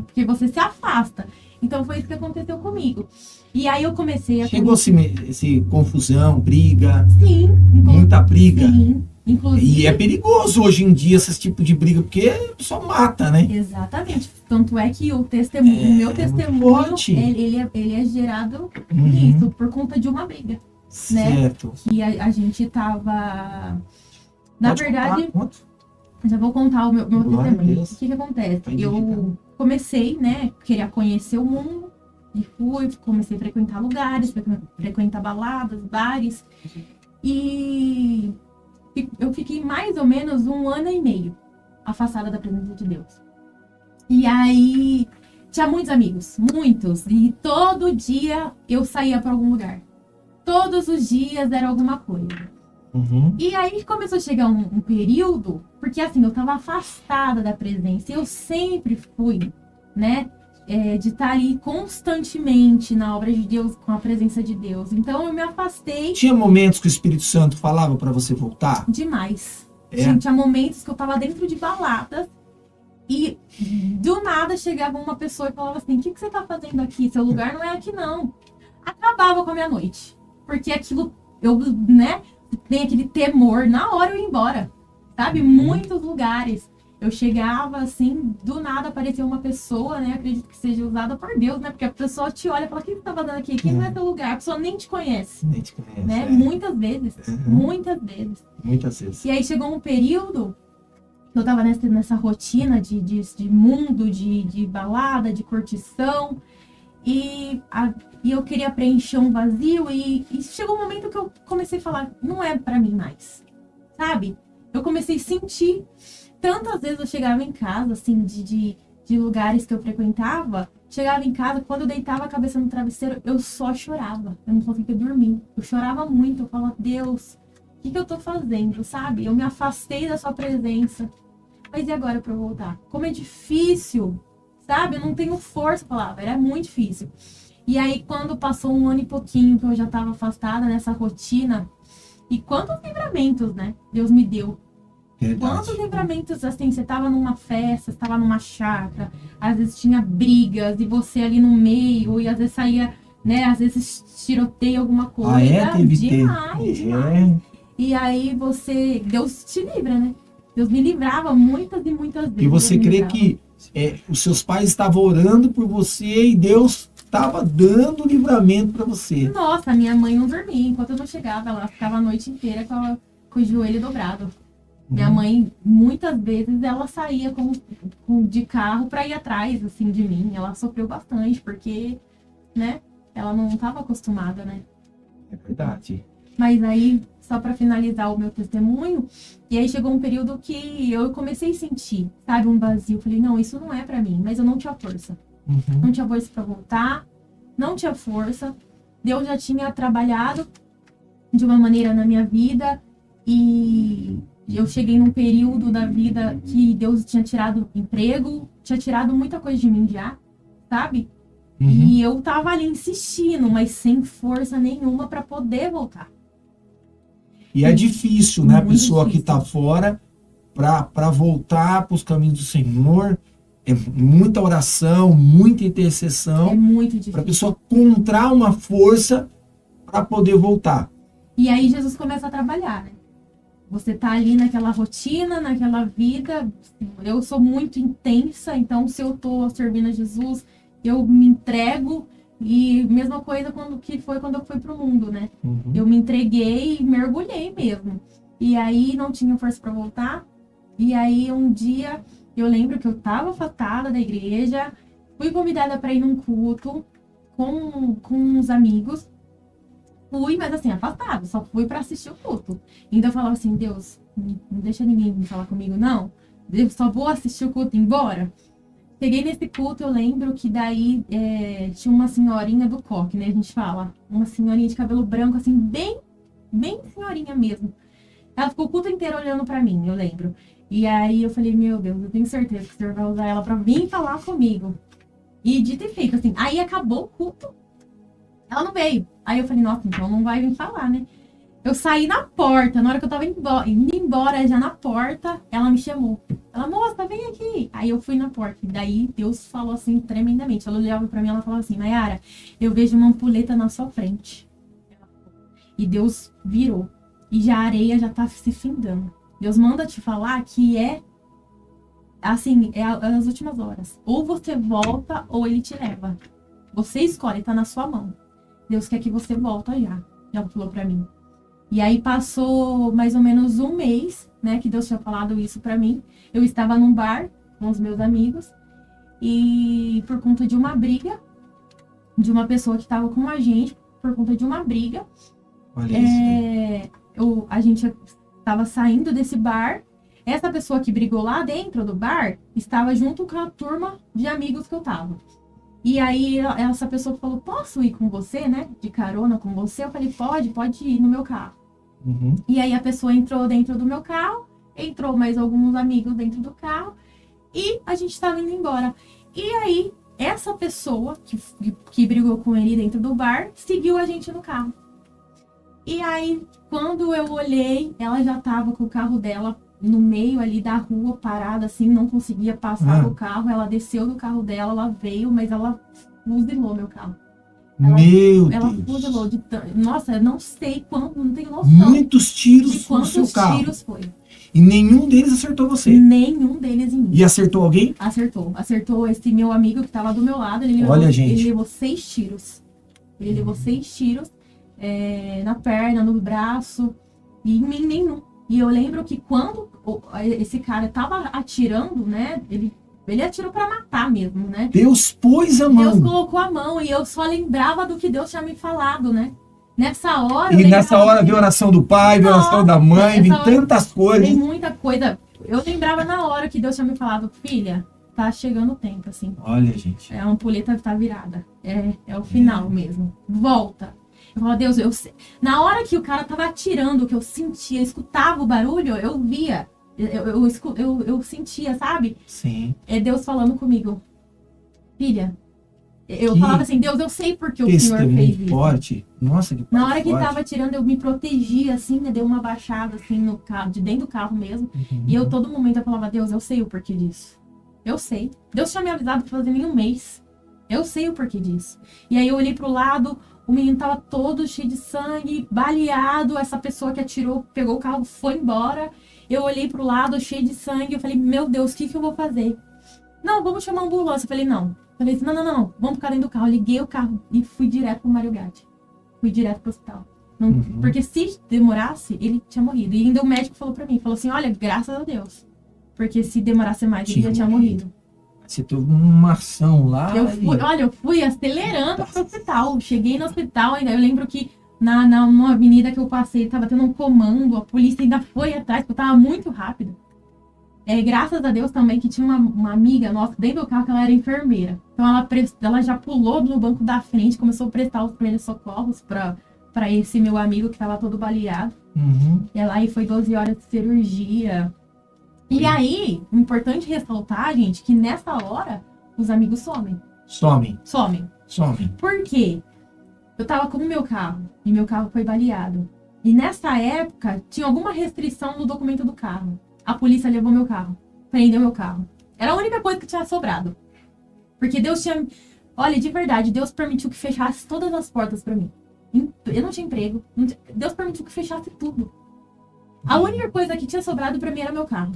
Porque você se afasta. Então foi isso que aconteceu comigo. E aí eu comecei a... Chegou esse confusão, briga. Sim. Muita briga. Sim. Inclusive... E é perigoso hoje em dia esse tipo de briga, porque só mata, né? Exatamente. Tanto é que o meu testemunho, ele é gerado nisso, por conta de uma briga. Certo. Né? Que a gente tava... Na verdade, já vou contar o meu testemunho. O que acontece? Eu comecei, né, queria conhecer o mundo, e comecei a frequentar lugares, frequentar baladas, bares, e eu fiquei mais ou menos 1 ano e meio afastada da presença de Deus. E aí, tinha muitos amigos, muitos, e todo dia eu saía para algum lugar. Todos os dias era alguma coisa. E aí começou a chegar um período, porque assim, eu tava afastada da presença, eu sempre fui, né, de estar ali constantemente na obra de Deus, com a presença de Deus. Então eu me afastei. Tinha momentos que o Espírito Santo falava para você voltar? Demais. Tinha momentos que eu tava dentro de baladas e do nada chegava uma pessoa e falava assim, o que você tá fazendo aqui? Seu lugar não é aqui não. Acabava com a minha noite. Porque aquilo, tem aquele temor, na hora eu ia embora, sabe? Muitos lugares. Eu chegava assim, do nada aparecia uma pessoa, né? Acredito que seja usada por Deus, né? Porque a pessoa te olha e fala: o que você tá fazendo aqui? Aqui não é teu lugar. A pessoa nem te conhece. Nem te conhece, Né? Muitas vezes. Muitas vezes. Muitas vezes. E aí chegou um período que eu tava nessa rotina de mundo, de balada, de curtição. E eu queria preencher um vazio. E chegou um momento que eu comecei a falar: não é pra mim mais. Sabe? Eu comecei a sentir. Tantas vezes eu chegava em casa, assim, de lugares que eu frequentava. Chegava em casa, quando eu deitava a cabeça no travesseiro, eu só chorava. Eu não conseguia dormir. Eu chorava muito. Eu falava: Deus, o que eu tô fazendo, sabe? Eu me afastei da sua presença. Mas e agora pra eu voltar? Como é difícil, sabe? Eu não tenho força, falava. Era muito difícil. E aí, quando passou 1 ano e pouquinho, que eu já tava afastada nessa rotina, e quantos livramentos, né? Deus me deu. Verdade. Quantos livramentos, assim, você tava numa festa, você tava numa chácara, às vezes tinha brigas, e você ali no meio, e às vezes saía, né, às vezes tiroteia alguma coisa. Teve demais, demais. E aí Deus te livra, né? Deus me livrava muitas e muitas vezes. E você crê que os seus pais estavam orando por você e Deus estava dando livramento para você? Nossa, minha mãe não dormia enquanto eu não chegava, ela ficava a noite inteira com o joelho dobrado. Minha mãe, muitas vezes, ela saía de carro para ir atrás, assim, de mim. Ela sofreu bastante, porque, né, ela não estava acostumada, né? É verdade. Mas aí, só para finalizar o meu testemunho, e aí chegou um período que eu comecei a sentir, sabe, um vazio. Falei: não, isso não é para mim, mas eu não tinha força. Não tinha força para voltar, não tinha força. Deus já tinha trabalhado de uma maneira na minha vida e eu cheguei num período da vida que Deus tinha tirado emprego, tinha tirado muita coisa de mim já, sabe? E eu tava ali insistindo, mas sem força nenhuma para poder voltar. E é difícil, né? A pessoa difícil. que tá fora, para voltar para os caminhos do Senhor, é muita oração, muita intercessão. É muito difícil. Para a pessoa encontrar uma força para poder voltar. E aí Jesus começa a trabalhar, né? Você tá ali naquela rotina, naquela vida. Eu sou muito intensa, então se eu tô servindo a Jesus, eu me entrego. E mesma coisa quando eu fui pro mundo, né? Eu me entreguei e mergulhei mesmo. E aí não tinha força para voltar. E aí um dia eu lembro que eu tava afastada da igreja, fui convidada para ir num culto com uns amigos. Fui, mas assim, afastada, só fui para assistir o culto. Ainda eu falava assim: Deus, não deixa ninguém me falar comigo, não. Eu só vou assistir o culto e ir embora. Cheguei nesse culto, eu lembro que daí tinha uma senhorinha do coque, né? A gente fala, uma senhorinha de cabelo branco, assim, bem senhorinha mesmo. Ela ficou o culto inteiro olhando pra mim, eu lembro. E aí eu falei: meu Deus, eu tenho certeza que o Senhor vai usar ela pra vir falar comigo. E dito e feito, assim. Aí acabou o culto, ela não veio. Aí eu falei: nossa, então não vai vir falar, né? Eu saí na porta, na hora que eu tava indo embora, já na porta, ela me chamou. Ela: moça, vem aqui. Aí eu fui na porta. E daí Deus falou assim tremendamente. Ela olhava pra mim, ela falava assim: Mayara, eu vejo uma ampulheta na sua frente. E Deus virou. E a areia já tá se findando. Deus manda te falar que assim, as últimas horas. Ou você volta, ou ele te leva. Você escolhe, tá na sua mão. Deus quer que você volta já. Já falou pra mim. E aí passou mais ou menos 1 mês, né, que Deus tinha falado isso pra mim. Eu estava num bar com os meus amigos e por conta de uma briga de uma pessoa que estava com a gente, por conta de uma briga, Olha isso. a gente estava saindo desse bar. Essa pessoa que brigou lá dentro do bar estava junto com a turma de amigos que eu tava. E aí essa pessoa falou: posso ir com você, né? De carona com você? Eu falei: pode ir no meu carro. E aí a pessoa entrou dentro do meu carro, entrou mais alguns amigos dentro do carro e a gente estava indo embora. E aí essa pessoa que brigou com ele dentro do bar seguiu a gente no carro. E aí quando eu olhei, ela já estava com o carro dela no meio ali da rua, parada assim, não conseguia passar o carro. Ela desceu do carro dela, ela veio, mas ela fuzilou meu carro. Ela fuzilou de... Nossa, eu não sei quanto, não tenho noção. Muitos tiros de quantos no seu carro. tiros foi. E nenhum deles acertou você. Nenhum deles em mim. E acertou alguém? Acertou esse meu amigo que tava do meu lado. Ele Olha, levou, gente. Ele levou 6 tiros. Ele levou 6 tiros na perna, no braço. E em mim nenhum. E eu lembro que quando esse cara tava atirando, né? Ele atirou pra matar mesmo, né? Deus pôs a mão. Deus colocou a mão e eu só lembrava do que Deus tinha me falado, né? Nessa hora... E nessa hora veio a oração do pai, veio a oração da mãe, veio tantas coisas. Tem muita coisa. Eu lembrava na hora que Deus tinha me falado, filha, tá chegando o tempo, assim. Olha, gente. A ampulheta tá virada. É o final mesmo. Volta. Eu falava, Deus, na hora que o cara tava atirando, que eu sentia, escutava o barulho, eu via. Eu sentia, sabe? Sim. É Deus falando comigo. Filha, eu falava assim, Deus, eu sei porque o Senhor fez isso. Forte. Nossa, que na hora que forte. tava atirando, eu me protegia, assim, né? Deu uma baixada, assim, no carro, de dentro do carro mesmo. E eu, todo momento, eu falava, Deus, eu sei o porquê disso. Eu sei. Deus tinha me avisado pra fazer em um mês. Eu sei o porquê disso. E aí eu olhei pro lado, o menino tava todo cheio de sangue, baleado. Essa pessoa que atirou, pegou o carro, foi embora. Eu olhei pro lado, cheio de sangue. Eu falei, meu Deus, o que eu vou fazer? Não, vamos chamar uma ambulância. Eu falei, não. Falei assim, não. Vamos ficar dentro do carro. Eu liguei o carro e fui direto pro Mário Gatti. Fui direto pro hospital. Não, porque se demorasse, ele tinha morrido. E ainda o médico falou pra mim, falou assim, olha, graças a Deus. Porque se demorasse mais, ele já tinha morrido. Você teve uma ação lá. Eu fui acelerando pro hospital. Cheguei no hospital, ainda eu lembro que numa avenida que eu passei, tava tendo um comando, a polícia ainda foi atrás, porque eu tava muito rápido. Graças a Deus também que tinha uma amiga nossa dentro do carro, que ela era enfermeira. Então ela já pulou no banco da frente, começou a prestar os primeiros socorros pra esse meu amigo que tava todo baleado. E aí foi 12 horas de cirurgia. E aí, importante ressaltar, gente, que nessa hora, os amigos somem. Somem. Por quê? Eu tava com o meu carro, e meu carro foi baleado. E nessa época, tinha alguma restrição no documento do carro. A polícia levou meu carro, prendeu meu carro. Era a única coisa que tinha sobrado. Porque Deus tinha... Olha, de verdade, Deus permitiu que fechasse todas as portas pra mim. Eu não tinha emprego. Deus permitiu que fechasse tudo. A única coisa que tinha sobrado pra mim era meu carro.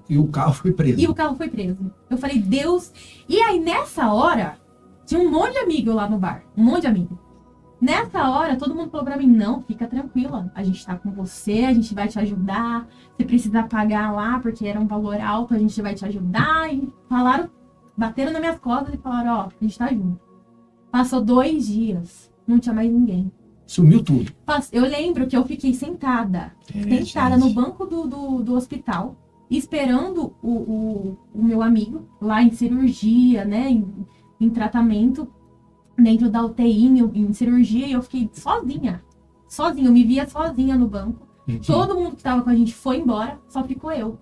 E o carro foi preso. Eu falei, Deus... E aí, nessa hora, tinha um monte de amigo lá no bar. Um monte de amigo. Nessa hora, todo mundo falou pra mim, não, fica tranquila. A gente tá com você, a gente vai te ajudar. Se precisar pagar lá, porque era um valor alto, a gente vai te ajudar. E bateram nas minhas costas e falaram, ó, a gente tá junto. Passou 2 dias, não tinha mais ninguém. Sumiu tudo. Eu lembro que eu fiquei sentada no banco do hospital, esperando o meu amigo lá em cirurgia, né, em tratamento, dentro da UTI, em cirurgia, e eu fiquei sozinha, eu me via sozinha no banco. Todo mundo que tava com a gente foi embora, só ficou eu.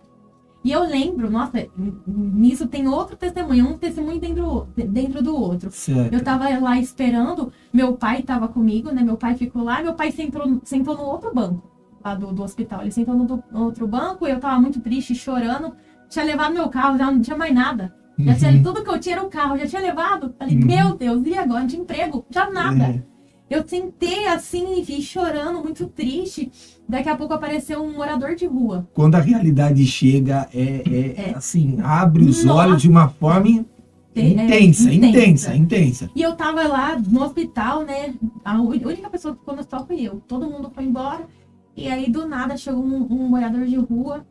E eu lembro, nossa, nisso tem outro testemunho, um testemunho dentro do outro. Certo. Eu tava lá esperando, meu pai tava comigo, né? Meu pai ficou lá, meu pai sentou no outro banco, lá do hospital. Ele sentou no outro banco, eu tava muito triste, chorando. Tinha levado meu carro, já não tinha mais nada. Já tinha, tudo que eu tinha era o carro, já tinha levado. Falei, meu Deus, e agora? De emprego? Já nada. Eu sentei assim e chorando, muito triste. Daqui a pouco apareceu um morador de rua. Quando a realidade chega, assim, abre os olhos de uma forma intensa. E eu tava lá no hospital, né? A única pessoa que ficou no hospital foi eu. Todo mundo foi embora. E aí, do nada, chegou um morador de rua.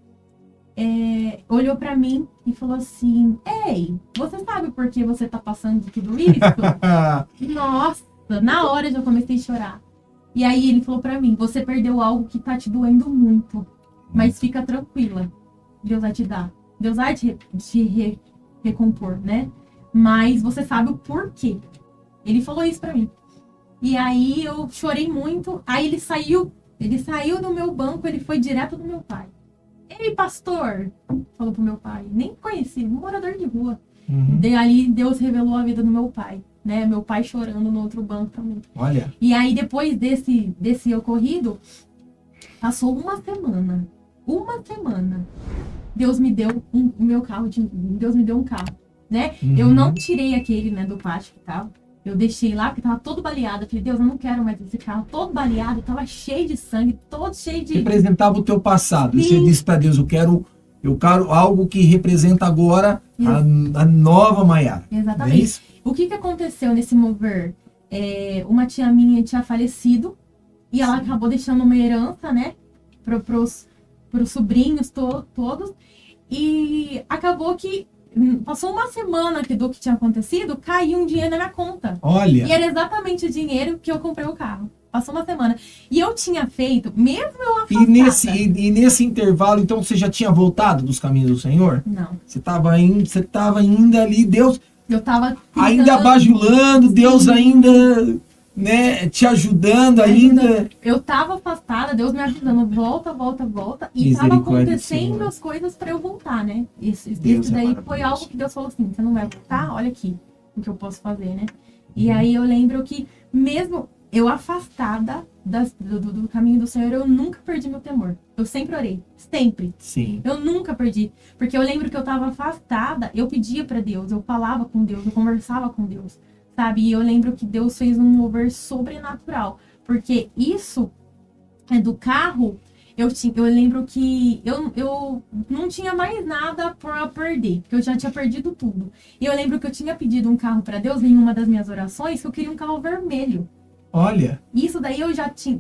Olhou pra mim e falou assim, ei, você sabe por que você tá passando tudo isso? Nossa! Na hora já comecei a chorar. E aí ele falou pra mim, você perdeu algo que tá te doendo muito. Mas fica tranquila. Deus vai te dar. Deus vai te recompor, né? Mas você sabe o porquê. Ele falou isso pra mim. E aí eu chorei muito. Aí ele saiu do meu banco, ele foi direto do meu pai. Ei, pastor! Falou pro meu pai. Nem conheci, um morador de rua. Daí Deus revelou a vida do meu pai. Né, meu pai chorando no outro banco também. Olha. E aí, depois desse ocorrido, passou uma semana. Deus me deu meu carro. Deus me deu um carro, né? Eu não tirei aquele, né, do pátio que tava. Eu deixei lá, porque tava todo baleado. Eu falei, Deus, eu não quero mais esse carro. Todo baleado, tava cheio de sangue, todo cheio de... Representava o teu passado. Sim. Você disse para Deus, eu quero algo que representa agora a nova Maiara. Exatamente. É isso? O que aconteceu nesse mover? Uma tia minha tinha falecido e ela acabou deixando uma herança, né? Pros sobrinhos todos. E acabou que passou uma semana do que tinha acontecido, caiu um dinheiro na minha conta. Olha. E era exatamente o dinheiro que eu comprei o carro. Passou uma semana. E eu tinha feito, mesmo eu afastada... E nesse intervalo, então, você já tinha voltado dos caminhos do Senhor? Não. Você estava ainda ali, Deus Eu tava ainda bajulando, Deus ainda, né, te ajudando ainda. Eu tava afastada, Deus me avisando, volta. E tava acontecendo as coisas pra eu voltar, né? Isso daí foi algo que Deus falou assim, você não vai voltar? Olha aqui o que eu posso fazer, né? E aí eu lembro que mesmo eu afastada do caminho do Senhor, eu nunca perdi meu temor. Eu sempre orei. Sempre. Sim. Eu nunca perdi. Porque eu lembro que eu tava afastada, eu pedia pra Deus, eu falava com Deus, eu conversava com Deus, sabe? E eu lembro que Deus fez um mover sobrenatural. Porque isso do carro, eu lembro que eu não tinha mais nada pra perder. Porque eu já tinha perdido tudo. E eu lembro que eu tinha pedido um carro pra Deus em uma das minhas orações, que eu queria um carro vermelho. Olha. Isso daí eu já tinha.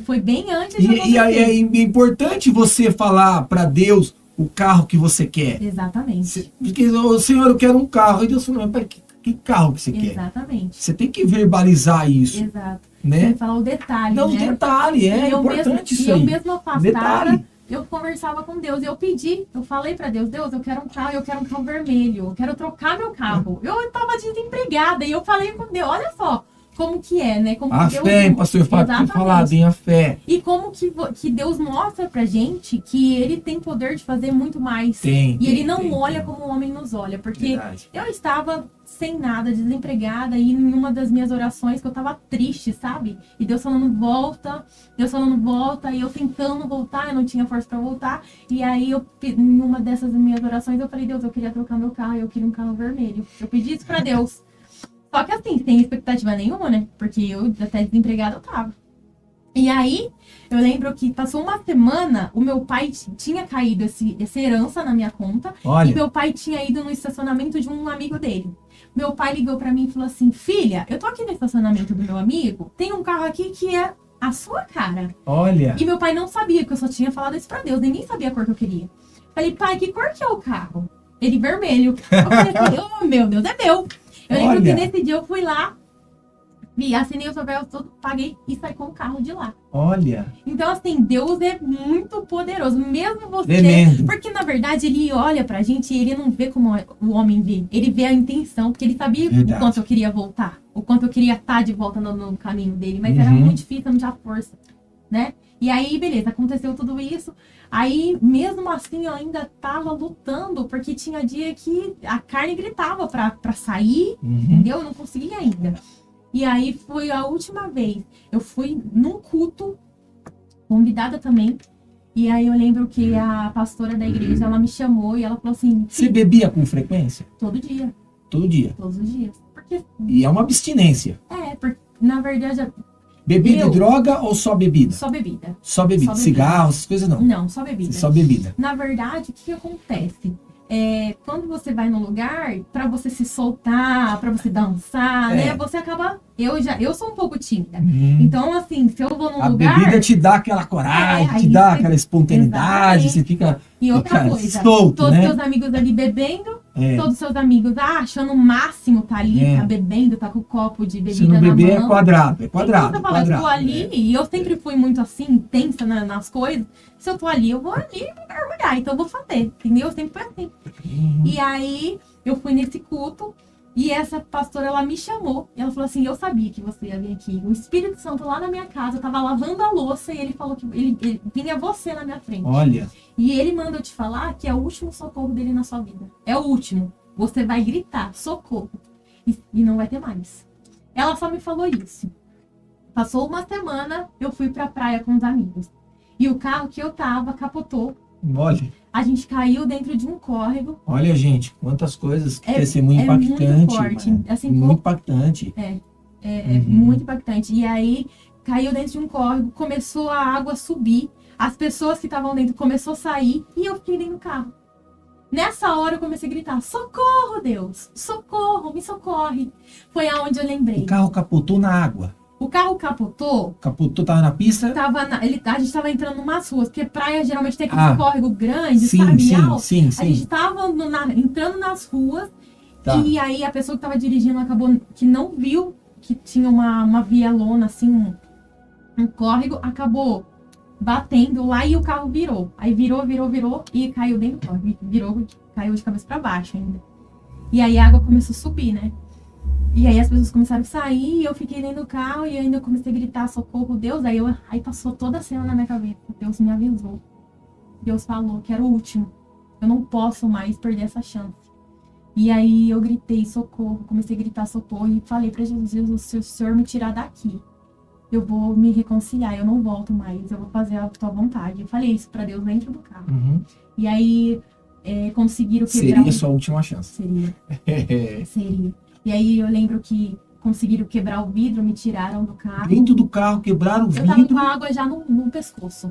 Foi bem antes de acontecer. E é importante você falar para Deus o carro que você quer. Exatamente. Porque, Senhor, eu quero um carro. E Deus falou, mas que carro que você quer? Exatamente. Você tem que verbalizar isso. Exato. Né? Tem que falar o detalhe. Não, né? o detalhe, importante isso aí. E eu mesmo afastada, detalhe. Eu conversava com Deus. Eu pedi, eu falei pra Deus, eu quero um carro vermelho. Eu quero trocar meu carro. Eu tava desempregada e eu falei com Deus, olha só. Como que é, né? Como a Deus, fé, pastor Fábio, falado em a fé. E como que Deus mostra pra gente que ele tem poder de fazer muito mais. Ele não olha como o homem nos olha. Porque verdade. Eu estava sem nada, desempregada, e em uma das minhas orações que eu tava triste, sabe? E Deus falando, volta, e eu tentando voltar, eu não tinha força pra voltar. E aí, em uma dessas minhas orações, eu falei, Deus, eu queria trocar meu carro, eu queria um carro vermelho. Eu pedi isso pra Deus. Só que assim, sem expectativa nenhuma, né? Porque eu até desempregada eu tava. E aí, eu lembro que passou uma semana, o meu pai tinha caído essa herança na minha conta. Olha. E meu pai tinha ido no estacionamento de um amigo dele. Meu pai ligou pra mim e falou assim, filha, eu tô aqui no estacionamento do meu amigo, tem um carro aqui que é a sua cara. Olha. E meu pai não sabia, que eu só tinha falado isso pra Deus, ninguém sabia a cor que eu queria. Falei, pai, que cor que é o carro? Ele, vermelho. Eu falei assim, oh, meu Deus, é meu. Eu lembro que nesse dia eu fui lá, e assinei o papel todo, paguei e saí com o carro de lá. Olha. Então, assim, Deus é muito poderoso. Mesmo você... Tremendo. Porque, na verdade, ele olha pra gente e ele não vê como o homem vê. Ele vê a intenção, porque ele sabia o quanto eu queria voltar. O quanto eu queria estar de volta no caminho dele. Mas era muito difícil, eu não tinha força, né? E aí, beleza, aconteceu tudo isso. Aí, mesmo assim, eu ainda tava lutando, porque tinha dia que a carne gritava pra sair, entendeu? Eu não conseguia ainda. E aí, foi a última vez. Eu fui num culto, convidada também. E aí, eu lembro que a pastora da igreja, ela me chamou e ela falou assim... Você bebia com frequência? Todo dia. Todo dia? Todos os dias. Porque... E é uma abstinência. Porque, na verdade... Bebida e droga ou só bebida? Só bebida. Só bebida. Cigarro, essas coisas não? Não, só bebida. Só bebida. Na verdade, o que acontece? Quando você vai no lugar, pra você se soltar, pra você dançar, né? Você acaba... Eu sou um pouco tímida. Então, assim, se eu vou num lugar... A bebida te dá aquela coragem, te dá aquela espontaneidade, você fica... E outra coisa, solto, todos né? seus amigos ali bebendo, todos seus amigos achando o máximo tá ali, tá bebendo, tá com o copo de bebida na mão. Se não beber é quadrado, Então, você fala, eu tô ali, e eu sempre fui muito assim, intensa nas coisas. Se eu tô ali, eu vou ali me mergulhar, então eu vou fazer, entendeu? Eu sempre fui assim. E aí, eu fui nesse culto, e essa pastora, ela me chamou, e ela falou assim, eu sabia que você ia vir aqui. O Espírito Santo lá na minha casa, eu tava lavando a louça, e ele falou que ele vinha você na minha frente. Olha. E ele manda eu te falar que é o último socorro dele na sua vida. É o último. Você vai gritar, socorro. E não vai ter mais. Ela só me falou isso. Passou uma semana, eu fui pra praia com os amigos. E o carro que eu tava capotou. Olha. a gente caiu dentro de um córrego. Olha, gente, quantas coisas, que testemunho impactante. Muito forte. Né? Assim, muito impactante. Muito impactante. E aí, caiu dentro de um córrego, começou a água a subir, as pessoas que estavam dentro começaram a sair e eu fiquei dentro do carro. Nessa hora eu comecei a gritar, socorro, Deus, socorro, me socorre. Foi aonde eu lembrei. O carro capotou na água. O carro capotou. Capotou, tava na pista? A gente tava entrando em umas ruas, porque praia geralmente tem aquele córrego grande, sim, sabe? Alto. Sim. A gente tava entrando nas ruas, tá. E aí a pessoa que tava dirigindo acabou que não viu que tinha uma vielona, assim, um córrego, acabou batendo lá e o carro virou. Aí virou e caiu dentro do córrego. Caiu de cabeça pra baixo ainda. E aí a água começou a subir, né? E aí as pessoas começaram a sair e eu fiquei dentro do carro e ainda comecei a gritar, socorro, Deus. Aí passou toda a cena na minha cabeça. Deus me avisou. Deus falou que era o último. Eu não posso mais perder essa chance. E aí eu gritei, socorro. Comecei a gritar socorro e falei pra Jesus, Jesus, se o Senhor me tirar daqui, eu vou me reconciliar, eu não volto mais, eu vou fazer a tua vontade. Eu falei isso pra Deus dentro do carro. E aí conseguiram quebrar... Seria a sua última chance. Seria. E aí eu lembro que conseguiram quebrar o vidro, me tiraram do carro. Dentro do carro, quebraram o vidro? Eu tava com a água já no pescoço.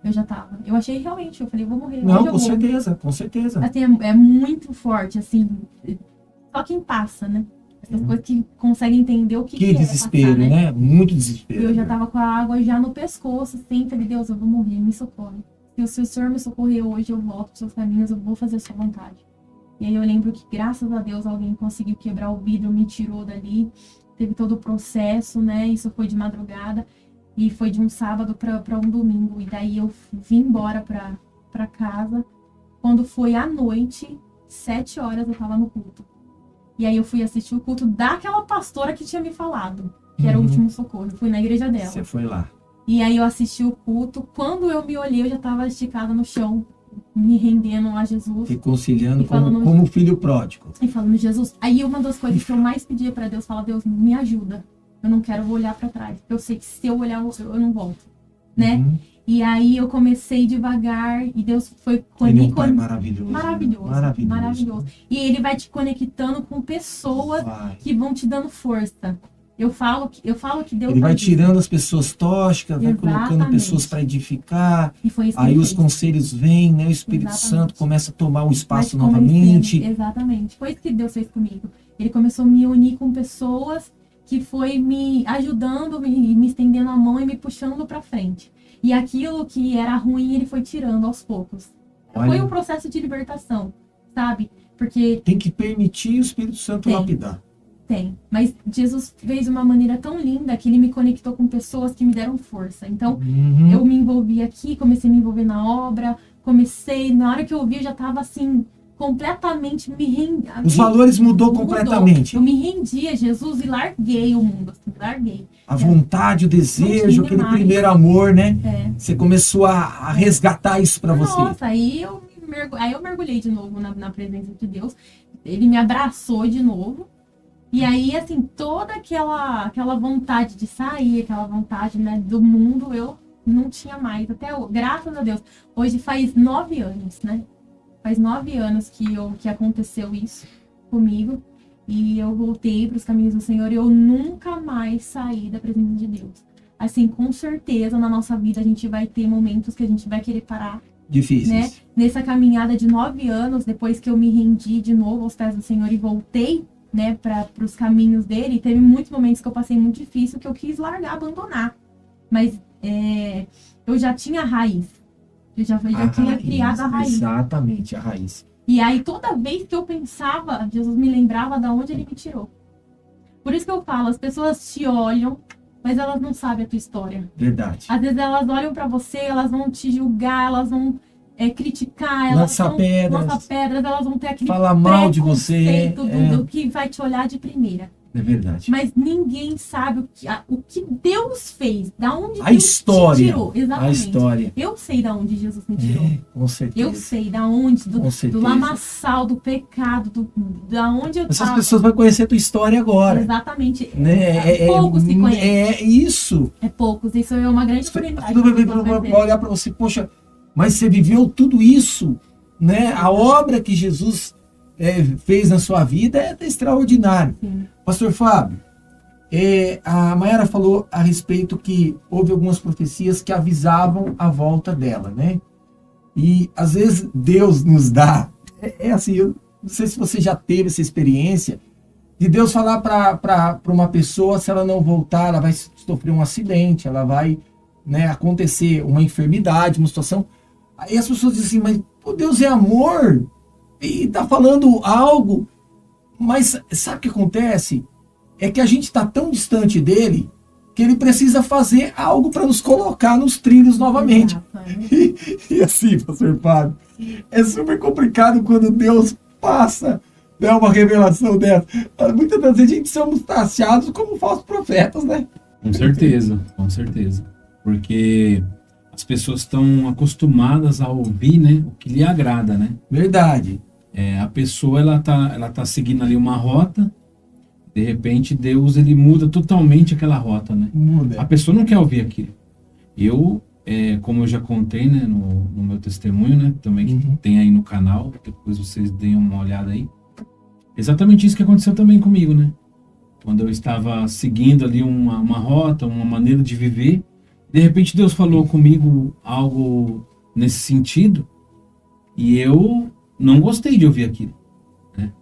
Eu já tava. Eu achei realmente, eu falei, vou morrer. Não, com certeza. Assim, é muito forte, assim. Só quem passa, né? Essas coisas que conseguem entender o que Que desespero, passar, né? Muito desespero. E eu já tava com a água já no pescoço, assim. Falei, Deus, eu vou morrer, me socorre. Se o Senhor me socorrer hoje, eu volto pros seus caminhos, eu vou fazer a sua vontade. E aí eu lembro que, graças a Deus, alguém conseguiu quebrar o vidro, me tirou dali. Teve todo o processo, né? Isso foi de madrugada. E foi de um sábado para um domingo. E daí eu vim embora pra casa. Quando foi à noite, 7 horas, eu tava no culto. E aí eu fui assistir o culto daquela pastora que tinha me falado. Que era o último socorro. Eu fui na igreja dela. Você foi lá. E aí eu assisti o culto. Quando eu me olhei, eu já tava esticada no chão. Me rendendo a Jesus. Reconciliando como filho pródigo. E falando, Jesus. Aí uma das coisas que eu mais pedia pra Deus, falar, Deus, me ajuda. Eu não quero olhar pra trás. Porque eu sei que se eu olhar, eu não volto. Né? E aí eu comecei devagar. E Deus foi Ele é um pai maravilhoso. Maravilhoso. E ele vai te conectando com pessoas que vão te dando força. Eu falo que Deus... Ele vai tirando as pessoas tóxicas, vai colocando pessoas para edificar. E foi isso aí os conselhos vêm, né? O Espírito Santo começa a tomar o espaço novamente. Exatamente. Foi isso que Deus fez comigo. Ele começou a me unir com pessoas que foi me ajudando, me estendendo a mão e me puxando para frente. E aquilo que era ruim, ele foi tirando aos poucos. Foi um processo de libertação, sabe? Porque... Tem que permitir o Espírito Santo lapidar. Tem, mas Jesus fez de uma maneira tão linda que ele me conectou com pessoas que me deram força. Então, eu me envolvi aqui, comecei a me envolver na obra, na hora que eu ouvi, eu já estava assim, completamente me rendi. Os valores mudou completamente. Eu me rendi a Jesus e larguei o mundo, assim, larguei. A vontade, o desejo, aquele primeiro amor, né? Você começou a resgatar isso para você. Nossa, aí eu mergulhei de novo na presença de Deus. Ele me abraçou de novo. E aí, assim, toda aquela vontade de sair, aquela vontade, né, do mundo, eu não tinha mais. Graças a Deus. Hoje faz 9 anos, né? Faz 9 anos que aconteceu isso comigo. E eu voltei para os caminhos do Senhor e eu nunca mais saí da presença de Deus. Assim, com certeza, na nossa vida, a gente vai ter momentos que a gente vai querer parar. Difíceis. Né? Nessa caminhada de 9 anos, depois que eu me rendi de novo aos pés do Senhor e voltei, né, para os caminhos dele, teve muitos momentos que eu passei muito difícil, que eu quis largar, abandonar. Mas eu já tinha a raiz. Eu já tinha criado a raiz. Exatamente, a raiz. E aí, toda vez que eu pensava, Jesus me lembrava de onde ele me tirou. Por isso que eu falo, as pessoas te olham, mas elas não sabem a tua história. Verdade. Às vezes elas olham para você, elas vão te julgar, elas vão criticar, elas lança pedras, elas vão ter aquele falar mal de você, do que vai te olhar de primeira. É verdade. Mas ninguém sabe o que Deus fez, da onde a Deus história, te tirou. Exatamente. A história. Eu sei da onde Jesus me tirou. Com certeza. Eu sei da onde, do lamaçal, do pecado, da onde eu Essas pessoas vão conhecer a tua história agora. Exatamente. Né? Poucos se conhecem. É isso. É poucos. Isso é uma grande oportunidade. Tudo vai olhar para você, poxa, mas você viveu tudo isso, né? A obra que Jesus fez na sua vida é extraordinária. Sim. Pastor Fábio, a Mayara falou a respeito que houve algumas profecias que avisavam a volta dela, né? E às vezes Deus nos dá, assim, eu não sei se você já teve essa experiência, de Deus falar para uma pessoa, se ela não voltar, ela vai sofrer um acidente, ela vai, né, acontecer uma enfermidade, uma situação. Aí as pessoas dizem assim, mas pô, Deus é amor, e está falando algo, mas sabe o que acontece? É que a gente está tão distante dele que ele precisa fazer algo para nos colocar nos trilhos novamente. E assim, pastor Fábio, é super complicado quando Deus passa, né, uma revelação dessa. Muitas das vezes a gente somos taxados como falsos profetas, né? Com certeza. Porque as pessoas estão acostumadas a ouvir, né, o que lhe agrada, né? Verdade. A pessoa, ela tá seguindo ali uma rota, de repente Deus, ele muda totalmente aquela rota, né? Muda. A pessoa não quer ouvir aquilo. Eu, como eu já contei, né, no meu testemunho, né, também que tem aí no canal, depois vocês deem uma olhada aí. Exatamente isso que aconteceu também comigo, né? Quando eu estava seguindo ali uma rota, uma maneira de viver, de repente Deus falou comigo algo nesse sentido e eu não gostei de ouvir aquilo, né?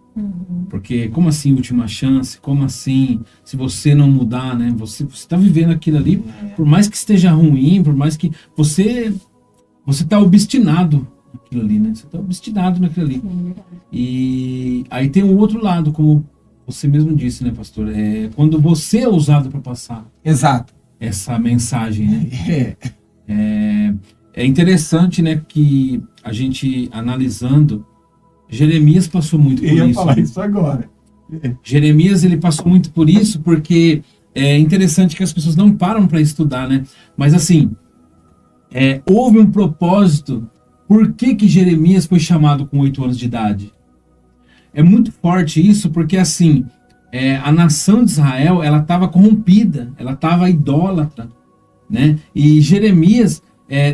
Porque como assim última chance? Como assim se você não mudar, né? Você está vivendo aquilo ali, por mais que esteja ruim, por mais que você está obstinado naquilo ali, né? Você está obstinado naquilo ali. E aí tem um outro lado, como você mesmo disse, né, pastor? Quando você é usado para passar. Exato. Essa mensagem, né? É interessante, né, que a gente analisando, Jeremias passou muito por isso. Eu ia falar isso agora. Jeremias, ele passou muito por isso, porque é interessante que as pessoas não param para estudar, né? Mas assim, houve um propósito. Por que Jeremias foi chamado com 8 anos de idade? É muito forte isso, porque assim, a nação de Israel, ela estava corrompida, ela estava idólatra, né? E Jeremias,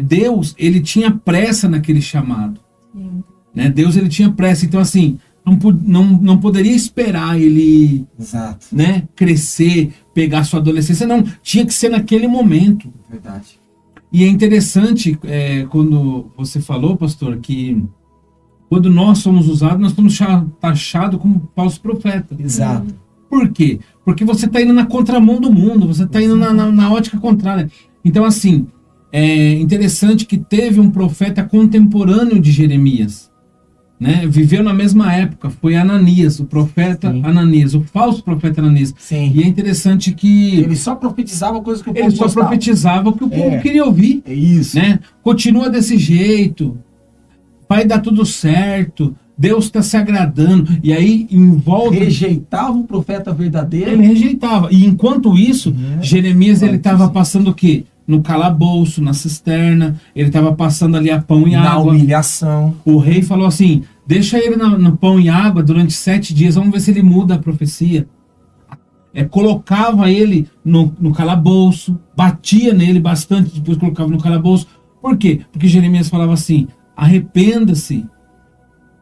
Deus, ele tinha pressa naquele chamado. Sim. Né? Deus, ele tinha pressa, então assim, não poderia esperar ele, Exato. né, crescer, pegar sua adolescência, não, tinha que ser naquele momento. Verdade. E é interessante, quando você falou, pastor, que quando nós somos usados, nós somos taxados como falsos profetas. Exato. Por quê? Porque você está indo na contramão do mundo, você está indo na ótica contrária. Então, assim, é interessante que teve um profeta contemporâneo de Jeremias, né? Viveu na mesma época, foi Ananias, o profeta Ananias, o falso profeta Ananias. Sim. E é interessante que Ele só profetizava coisas que o povo ele só gostava. profetizava o que o povo queria ouvir. É isso. Né? Continua desse jeito, vai dar tudo certo, Deus está se agradando. E aí, em volta... Rejeitava o profeta verdadeiro. Ele rejeitava. E enquanto isso, Jeremias, ele estava passando o quê? No calabouço, na cisterna, ele estava passando ali a pão e na água. humilhação. O rei falou assim, deixa ele no pão e água durante 7 dias, vamos ver se ele muda a profecia. Colocava ele no calabouço, batia nele bastante, depois colocava no calabouço. Por quê? Porque Jeremias falava assim, arrependa-se,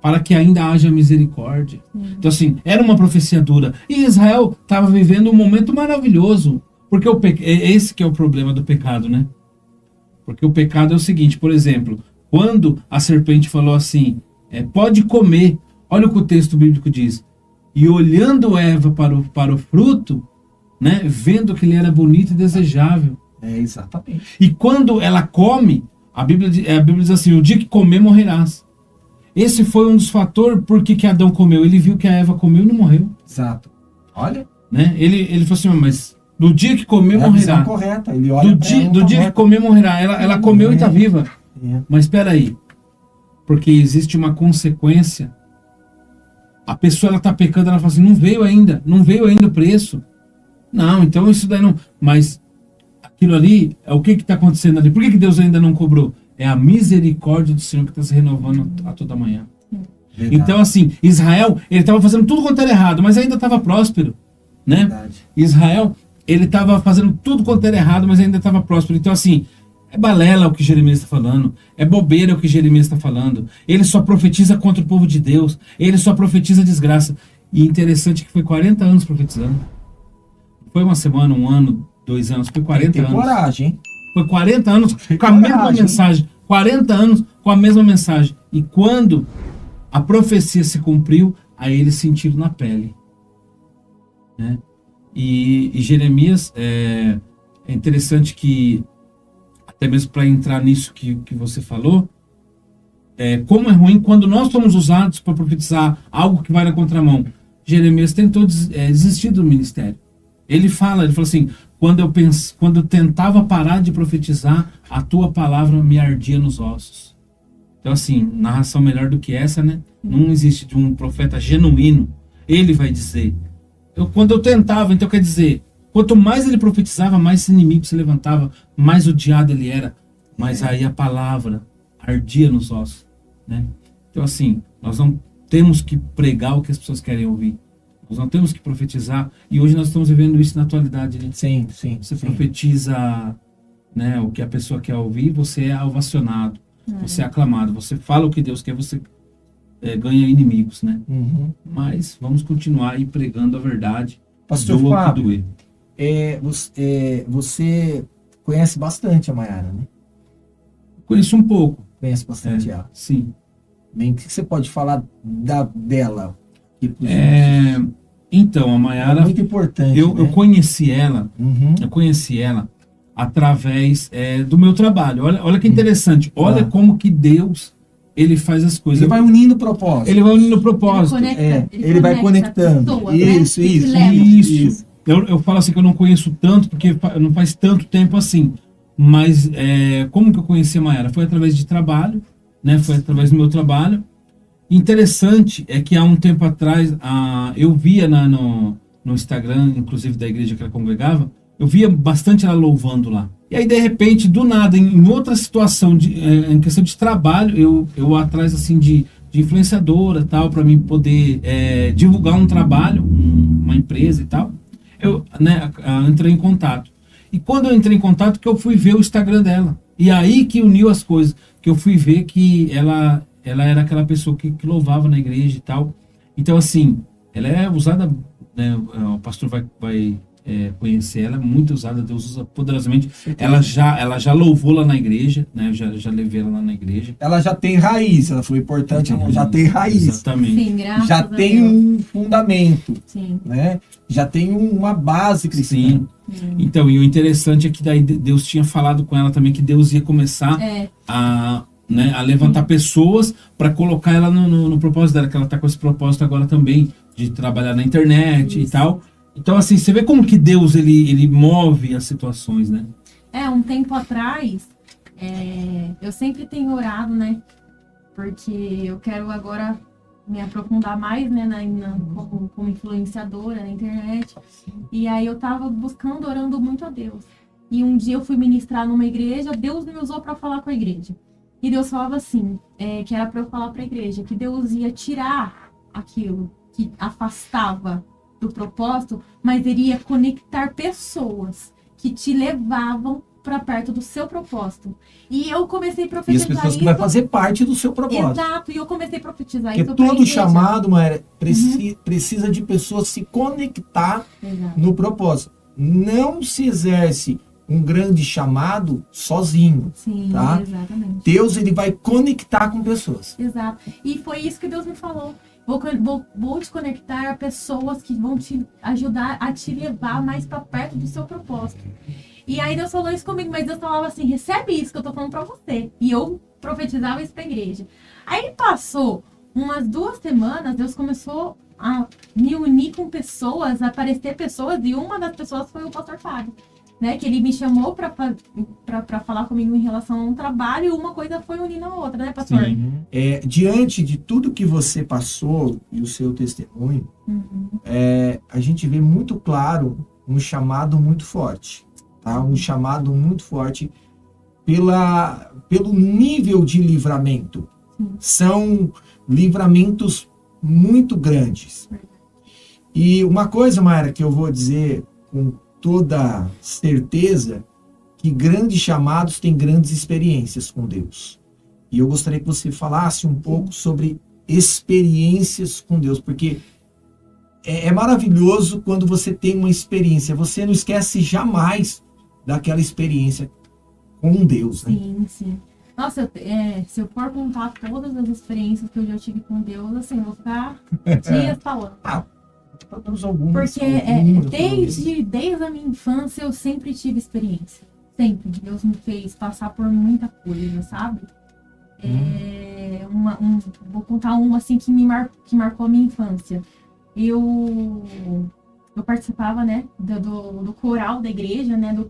para que ainda haja misericórdia. Então assim, era uma profecia dura. E Israel estava vivendo um momento maravilhoso. Porque esse que é o problema do pecado, né? Porque o pecado é o seguinte, por exemplo, quando a serpente falou assim, pode comer, olha o que o texto bíblico diz, e olhando Eva para o fruto, né, vendo que ele era bonito e desejável. Exatamente. E quando ela come, a Bíblia diz assim, o dia que comer morrerás. Esse foi um dos fatores por que Adão comeu. Ele viu que a Eva comeu e não morreu. Exato. Olha. Né? Ele falou assim, mas no dia que comer, morrerá. A visão correta. Ele olha do dia que comer, morrerá. Ela comeu e está viva. Mas espera aí. Porque existe uma consequência. A pessoa, ela está pecando, ela fala assim, não veio ainda o preço. Não, então isso daí não... Mas aquilo ali, o que está acontecendo ali? Por que Deus ainda não cobrou? É a misericórdia do Senhor que está se renovando a toda manhã. Verdade. Então, assim, Israel, ele estava fazendo tudo quanto era errado, mas ainda estava próspero. Né? Israel, ele estava fazendo tudo quanto era errado, mas ainda estava próspero. Então, assim, É balela o que Jeremias está falando. É bobeira o que Jeremias está falando. Ele só profetiza contra o povo de Deus. Ele só profetiza desgraça. E interessante que foi 40 anos profetizando. Foi uma semana, um ano, 2 anos. Foi 40 anos. Coragem, hein? Foi 40 anos com a mesma mensagem. 40 anos com a mesma mensagem. E quando a profecia se cumpriu, aí eles sentiram na pele. Né? E Jeremias, é interessante que, até mesmo para entrar nisso que você falou, como é ruim quando nós somos usados para profetizar algo que vai na contramão. Jeremias tentou desistir do ministério. Ele falou assim, quando eu tentava parar de profetizar, a tua palavra me ardia nos ossos. Então assim, narração melhor do que essa, né? Não existe de um profeta genuíno. Ele vai dizer. Quando eu tentava, então quer dizer, quanto mais ele profetizava, mais esse inimigo se levantava, mais odiado ele era. Mas aí a palavra ardia nos ossos, né? Então assim, nós não temos que pregar o que as pessoas querem ouvir. Nós não temos que profetizar. E hoje nós estamos vivendo isso na atualidade, né? Sim. Você profetiza, né, o que a pessoa quer ouvir, você é ovacionado, você é aclamado, você fala o que Deus quer, você ganha inimigos, né? Uhum. Mas vamos continuar aí pregando a verdade. Pastor doa o que Fábio, doer. você conhece bastante a Mayara, né? Conheço um pouco. Conhece bastante ela. Sim. Bem, o que você pode falar dela? Então, a Mayara, muito importante. eu conheci ela, Uhum. Através do meu trabalho. Olha que interessante. Olha como que Deus, ele faz as coisas. Ele vai unindo o propósito. Ele vai unindo o propósito. Ele vai conectando. Pessoas, Isso. Eu falo assim que eu não conheço tanto, porque não faz tanto tempo assim. Mas como que eu conheci a Mayara? Foi através de trabalho, né? Foi através do meu trabalho. Interessante é que há um tempo atrás, eu via no Instagram, inclusive da igreja que ela congregava, eu via bastante ela louvando lá. E aí, de repente, do nada, em outra situação, em questão de trabalho, eu atrás assim, de influenciadora, tal, para mim poder divulgar um trabalho, uma empresa e tal, eu entrei em contato. E quando eu entrei em contato, que eu fui ver o Instagram dela. E aí que uniu as coisas, que eu fui ver que ela era aquela pessoa que louvava na igreja e tal. Então, assim, ela é usada, né, o pastor vai conhecer ela, é muito usada, Deus usa poderosamente. Ela já louvou lá na igreja, né, eu já levei ela lá na igreja. Ela já tem raiz, ela foi importante, ela já tem raiz. Exatamente. Sim, graças já a tem Deus. um fundamento, Sim. né? Já tem uma base cristã. Sim. Então, e o interessante é que daí Deus tinha falado com ela também que Deus ia começar a levantar pessoas para colocar ela no propósito dela, que ela está com esse propósito agora também, de trabalhar na internet e tal. Então, assim, você vê como que Deus, ele move as situações, né? Um tempo atrás, eu sempre tenho orado, né? Porque eu quero agora me aprofundar mais, né, como influenciadora na internet. E aí eu tava buscando, orando muito a Deus. E um dia eu fui ministrar numa igreja, Deus me usou para falar com a igreja. E Deus falava assim, que era para eu falar para a igreja, que Deus ia tirar aquilo que afastava do propósito, mas iria conectar pessoas que te levavam para perto do seu propósito. E eu comecei a E profetizar as pessoas isso. que vai fazer parte do seu propósito. Exato, e eu comecei a profetizar Porque isso pra todo igreja. chamado, Maera, precisa de pessoas se conectar Exato. no propósito. Não se exerce um grande chamado sozinho. Sim, tá? exatamente. Deus, ele vai conectar com pessoas. Exato. E foi isso que Deus me falou. Vou te conectar a pessoas que vão te ajudar a te levar mais para perto do seu propósito. E aí Deus falou isso comigo, mas Deus falava assim, recebe isso que eu tô falando para você. E eu profetizava isso pra igreja. Aí passou umas 2 semanas, Deus começou a me unir com pessoas, a aparecer pessoas, e uma das pessoas foi o pastor Fábio. Né, que ele me chamou para falar comigo em relação a um trabalho, e uma coisa foi unindo a outra, né, pastor? Sim. Diante de tudo que você passou e o seu testemunho, a gente vê muito claro um chamado muito forte, tá? Um chamado muito forte pelo nível de livramento. São livramentos muito grandes. E uma coisa, Mayara, que eu vou dizer com toda certeza, que grandes chamados têm grandes experiências com Deus. E eu gostaria que você falasse um pouco sobre experiências com Deus, porque é maravilhoso quando você tem uma experiência. Você não esquece jamais daquela experiência com Deus, né? Sim, sim. Nossa, se eu for contar todas as experiências que eu já tive com Deus, assim, eu vou ficar dias falando. Porque desde a minha infância eu sempre tive experiência. Sempre. Deus me fez passar por muita coisa, sabe? Vou contar uma assim que marcou a minha infância. Eu participava, né, do coral da igreja, né, do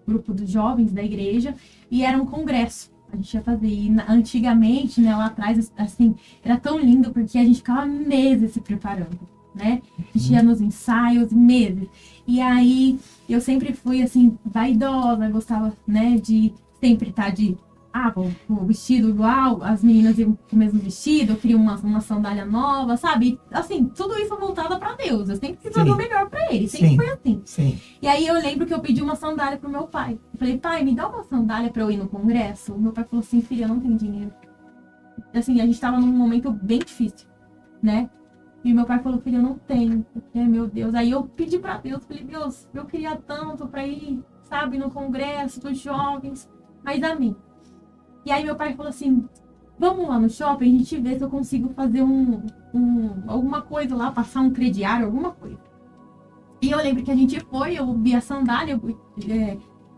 grupo dos jovens da igreja, e era um congresso. A gente ia fazer. E antigamente, né, lá atrás, assim, era tão lindo porque a gente ficava meses se preparando, né? A gente ia nos ensaios, meses. E aí, eu sempre fui, assim, vaidosa, gostava, né, de sempre estar o vestido igual, as meninas iam com o mesmo vestido, eu queria uma sandália nova, sabe? Assim, tudo isso voltado pra Deus. Eu sempre quis fazer o melhor pra ele, sempre foi assim. Sim. E aí eu lembro que eu pedi uma sandália pro meu pai. Eu falei, pai, me dá uma sandália pra eu ir no congresso? O meu pai falou assim, filha, eu não tenho dinheiro. Assim, a gente tava num momento bem difícil, né? E meu pai falou, filha, eu não tenho. Meu Deus. Aí eu pedi pra Deus, falei, Deus, eu queria tanto pra ir, sabe, no congresso dos jovens, mas amém. E aí meu pai falou assim, vamos lá no shopping, a gente vê se eu consigo fazer alguma coisa lá, passar um crediário, alguma coisa. E eu lembro que a gente foi, eu vi a sandália,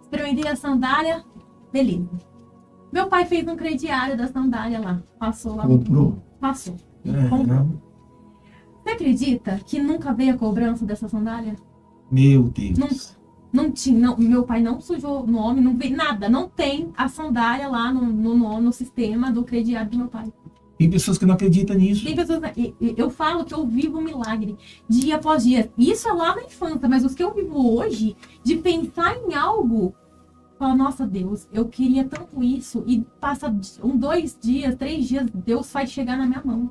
experimentei a sandália, beleza. Meu pai fez um crediário da sandália lá, passou lá. Comprou? Passou. Comprou. Você acredita que nunca veio a cobrança dessa sandália? Meu Deus. Não tinha, meu pai não sujou o nome, não veio nada, não tem a sandália lá no sistema do crediário do meu pai. Tem pessoas que não acreditam nisso. Tem pessoas, eu falo que eu vivo um milagre dia após dia. Isso é lá na infância, mas os que eu vivo hoje, de pensar em algo, falar, nossa Deus, eu queria tanto isso, e passa 2 dias, 3 dias, Deus faz chegar na minha mão.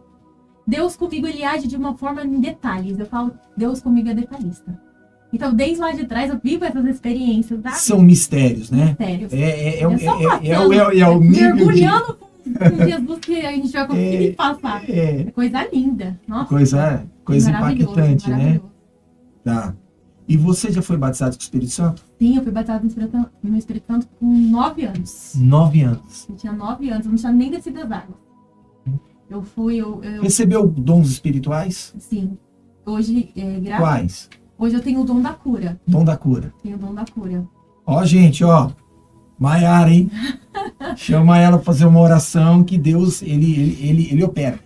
Deus comigo, ele age de uma forma em detalhes. Eu falo, Deus comigo é detalhista. Então, desde lá de trás, eu vivo essas experiências, tá? São mistérios, né? Mistérios. É o nível mergulhando com Jesus que a gente vai conseguir passar. É coisa linda. Nossa, coisa impactante, né? Maravilhoso. Tá. E você já foi batizado com o Espírito Santo? Sim, eu fui batizado no Espírito Santo com 9 anos. 9 anos. Eu tinha 9 anos, eu não tinha nem descido as águas. Eu Recebeu dons espirituais? Sim. Hoje, Quais? Hoje eu tenho o dom da cura. Dom da cura. Tenho o dom da cura. Ó, gente, ó. Maiara, hein? Chama ela para fazer uma oração que Deus, ele opera.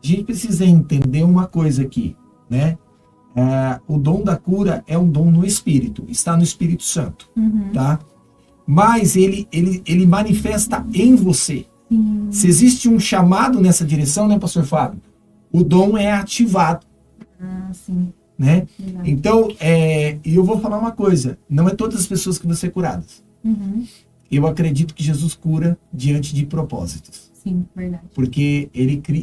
A gente precisa entender uma coisa aqui, né? O dom da cura é um dom no Espírito. Está no Espírito Santo, tá? Mas ele manifesta em você. Se existe um chamado nessa direção, né, pastor Fábio? O dom é ativado. Sim. Né? Então, eu vou falar uma coisa, não é todas as pessoas que vão ser curadas. Eu acredito que Jesus cura diante de propósitos. Sim, verdade. Porque ele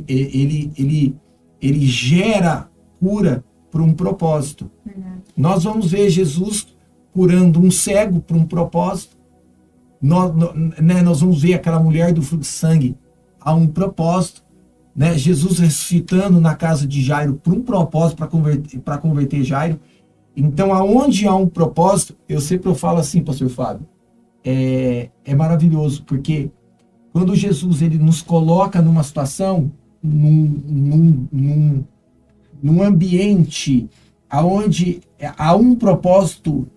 gera cura por um propósito. Verdade. Nós vamos ver Jesus curando um cego por um propósito. Nós vamos ver aquela mulher do fluxo de sangue a um propósito. Né? Jesus ressuscitando na casa de Jairo por um propósito, para converter Jairo. Então, aonde há um propósito, eu falo assim, pastor Fábio, é maravilhoso, porque quando Jesus ele nos coloca numa situação, num ambiente aonde há um propósito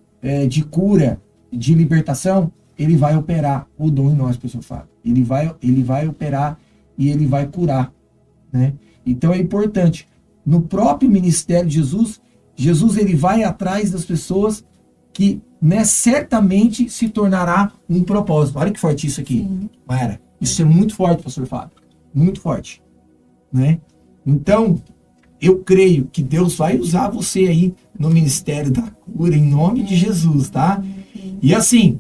de cura, de libertação, ele vai operar o dom em nós, pastor Fábio. Ele vai operar e ele vai curar. Né? Então é importante. No próprio ministério de Jesus ele vai atrás das pessoas que, né, certamente se tornará um propósito. Olha que forte isso aqui, Mayara. Isso é muito forte, pastor Fábio. Muito forte. Né? Então, eu creio que Deus vai usar você aí no ministério da cura, em nome de Jesus, tá? E assim,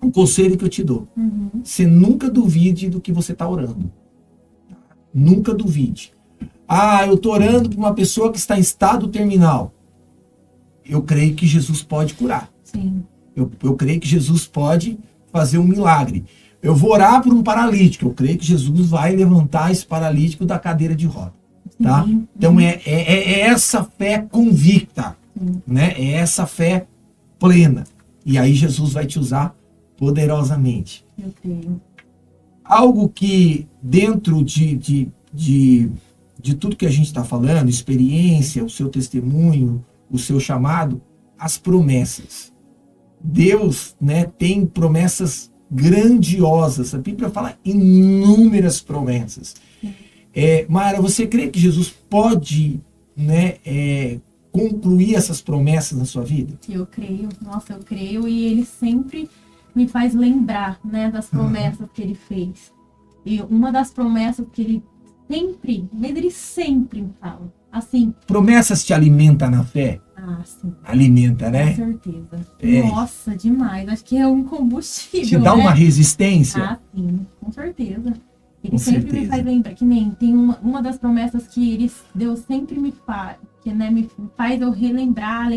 um conselho que eu te dou. Você nunca duvide do que você está orando. Nunca duvide. Eu estou orando por uma pessoa que está em estado terminal. Eu creio que Jesus pode curar. Sim. Eu creio que Jesus pode fazer um milagre. Eu vou orar por um paralítico. Eu creio que Jesus vai levantar esse paralítico da cadeira de roda. Tá? Então é essa fé convicta, né? É essa fé plena. E aí Jesus vai te usar poderosamente. Eu tenho. Algo que dentro de tudo que a gente está falando, experiência, o seu testemunho, o seu chamado, as promessas. Deus, né, tem promessas grandiosas. A Bíblia fala inúmeras promessas. Mayra, você crê que Jesus pode, né, concluir essas promessas na sua vida? Eu creio, nossa, eu creio, e ele sempre me faz lembrar, né, das promessas que ele fez. E uma das promessas que ele sempre me fala, assim... Promessas te alimentam na fé? Ah, sim. Alimenta, né? Com certeza. Nossa, demais. Acho que é um combustível, te dá uma resistência? Ah, sim, com certeza. Ele Com sempre certeza. me faz lembrar, que nem tem uma das promessas que Deus sempre me faz, que, né, me faz eu lembrar,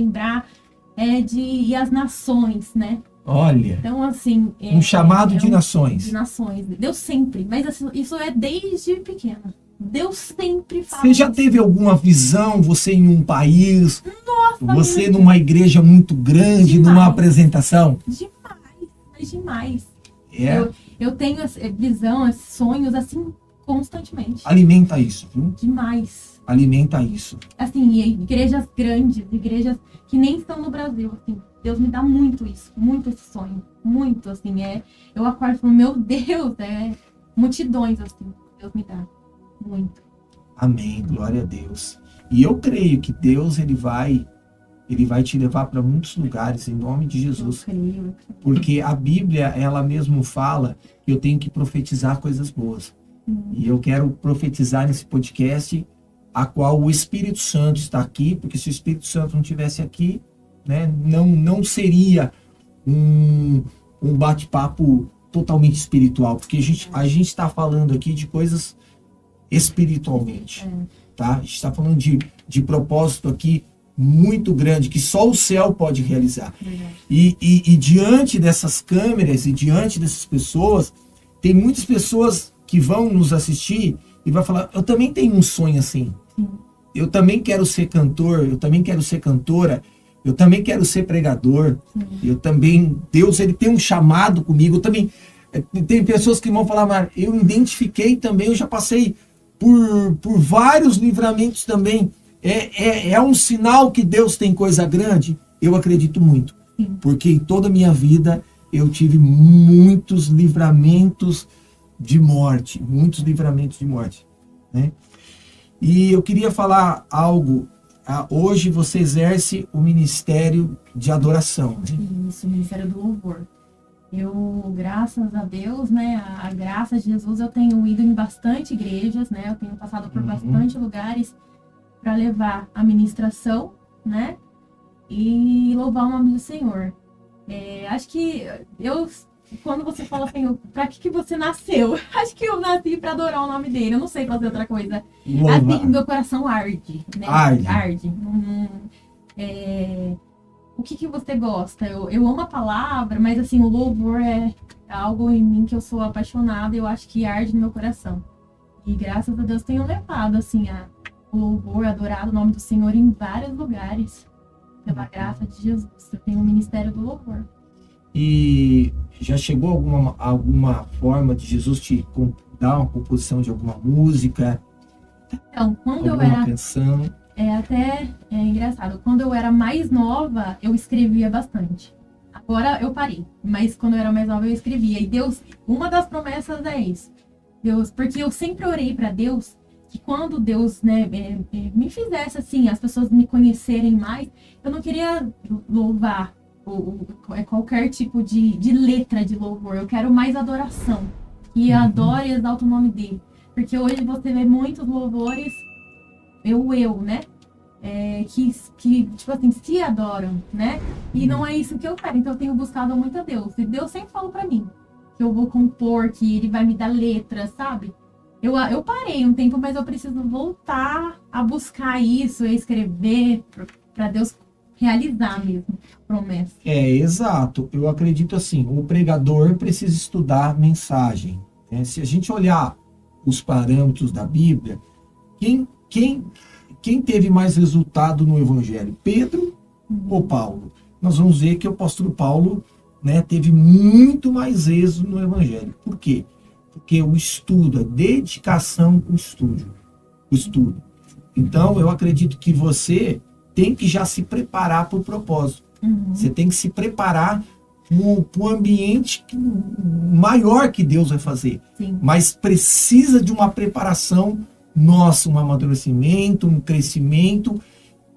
de ir às nações, né? Olha, Então, assim... um chamado de nações. De nações. Deus sempre, mas assim, isso é desde pequena. Deus sempre fala. Você já teve alguma visão, você em um país, você numa igreja muito grande, Demais. numa apresentação? Demais. É. Eu tenho visão, sonhos, assim, constantemente. Alimenta isso, viu? Demais. Alimenta isso. Assim, e igrejas grandes, igrejas que nem estão no Brasil, assim. Deus me dá muito isso, muito esse sonho. Muito, assim, eu acordo e falo, meu Deus, multidões, assim, Deus me dá. Muito. Amém, glória a Deus. E eu creio que Deus, ele vai te levar para muitos lugares, em nome de Jesus. Eu creio. Porque a Bíblia, ela mesmo fala que eu tenho que profetizar coisas boas. E eu quero profetizar nesse podcast, a qual o Espírito Santo está aqui, porque se o Espírito Santo não estivesse aqui, né, não seria um bate-papo totalmente espiritual, porque a gente está falando aqui de coisas espiritualmente, tá? A gente está falando de propósito aqui muito grande, que só o céu pode realizar. E diante dessas câmeras e diante dessas pessoas, tem muitas pessoas que vão nos assistir e vai falar, eu também tenho um sonho assim. Eu também quero ser cantor, eu também quero ser cantora, eu também quero ser pregador. Eu também, Deus, ele tem um chamado comigo. Eu também, tem pessoas que vão falar, mas eu identifiquei também, eu já passei por vários livramentos também. É um sinal que Deus tem coisa grande? Eu acredito muito. Porque em toda a minha vida eu tive muitos livramentos de morte. Muitos livramentos de morte, né? E eu queria falar algo. Hoje você exerce o ministério de adoração, né? Isso, o ministério do louvor. Eu, graças a Deus, né, a graça de Jesus, eu tenho ido em bastante igrejas, né, eu tenho passado por bastante lugares para levar a ministração, né, e louvar o nome do Senhor. Acho que quando você fala assim, para que você nasceu? Acho que eu nasci para adorar o nome dele, eu não sei fazer outra coisa. Assim, meu coração arde, né? Arde. O que você gosta? Eu amo a palavra, mas assim, o louvor é algo em mim que eu sou apaixonada e eu acho que arde no meu coração. E graças a Deus tenho levado, assim, o louvor, adorado o nome do Senhor em vários lugares. Pela graça de Jesus. Eu tenho um ministério do louvor. E já chegou alguma forma de Jesus te dar uma composição de alguma música? Então, quando alguma eu era... canção? É engraçado. Quando eu era mais nova, eu escrevia bastante. Agora eu parei. Mas quando eu era mais nova, eu escrevia. E Deus, uma das promessas é isso. Deus, porque eu sempre orei para Deus que quando Deus, né, me fizesse assim, as pessoas me conhecerem mais, eu não queria louvar qualquer tipo de letra de louvor. Eu quero mais adoração. Que adore e exalte o nome dele. Porque hoje você vê muitos louvores, né? Que, tipo assim, se adoram, né? E não é isso que eu quero. Então eu tenho buscado muito a Deus. E Deus sempre falou pra mim que eu vou compor, que ele vai me dar letras, sabe? Eu parei um tempo, mas eu preciso voltar a buscar isso, a escrever, pra Deus realizar mesmo a promessa. Exato. Eu acredito assim, o pregador precisa estudar a mensagem, né? Se a gente olhar os parâmetros da Bíblia, quem teve mais resultado no Evangelho? Pedro ou Paulo? Nós vamos ver que o apóstolo Paulo, né, teve muito mais êxito no Evangelho. Por quê? Porque o estudo, a dedicação com o estudo. Então, eu acredito que você tem que já se preparar para o propósito. Você tem que se preparar para o ambiente maior que Deus vai fazer. Sim. Mas precisa de uma preparação nossa, um amadurecimento, um crescimento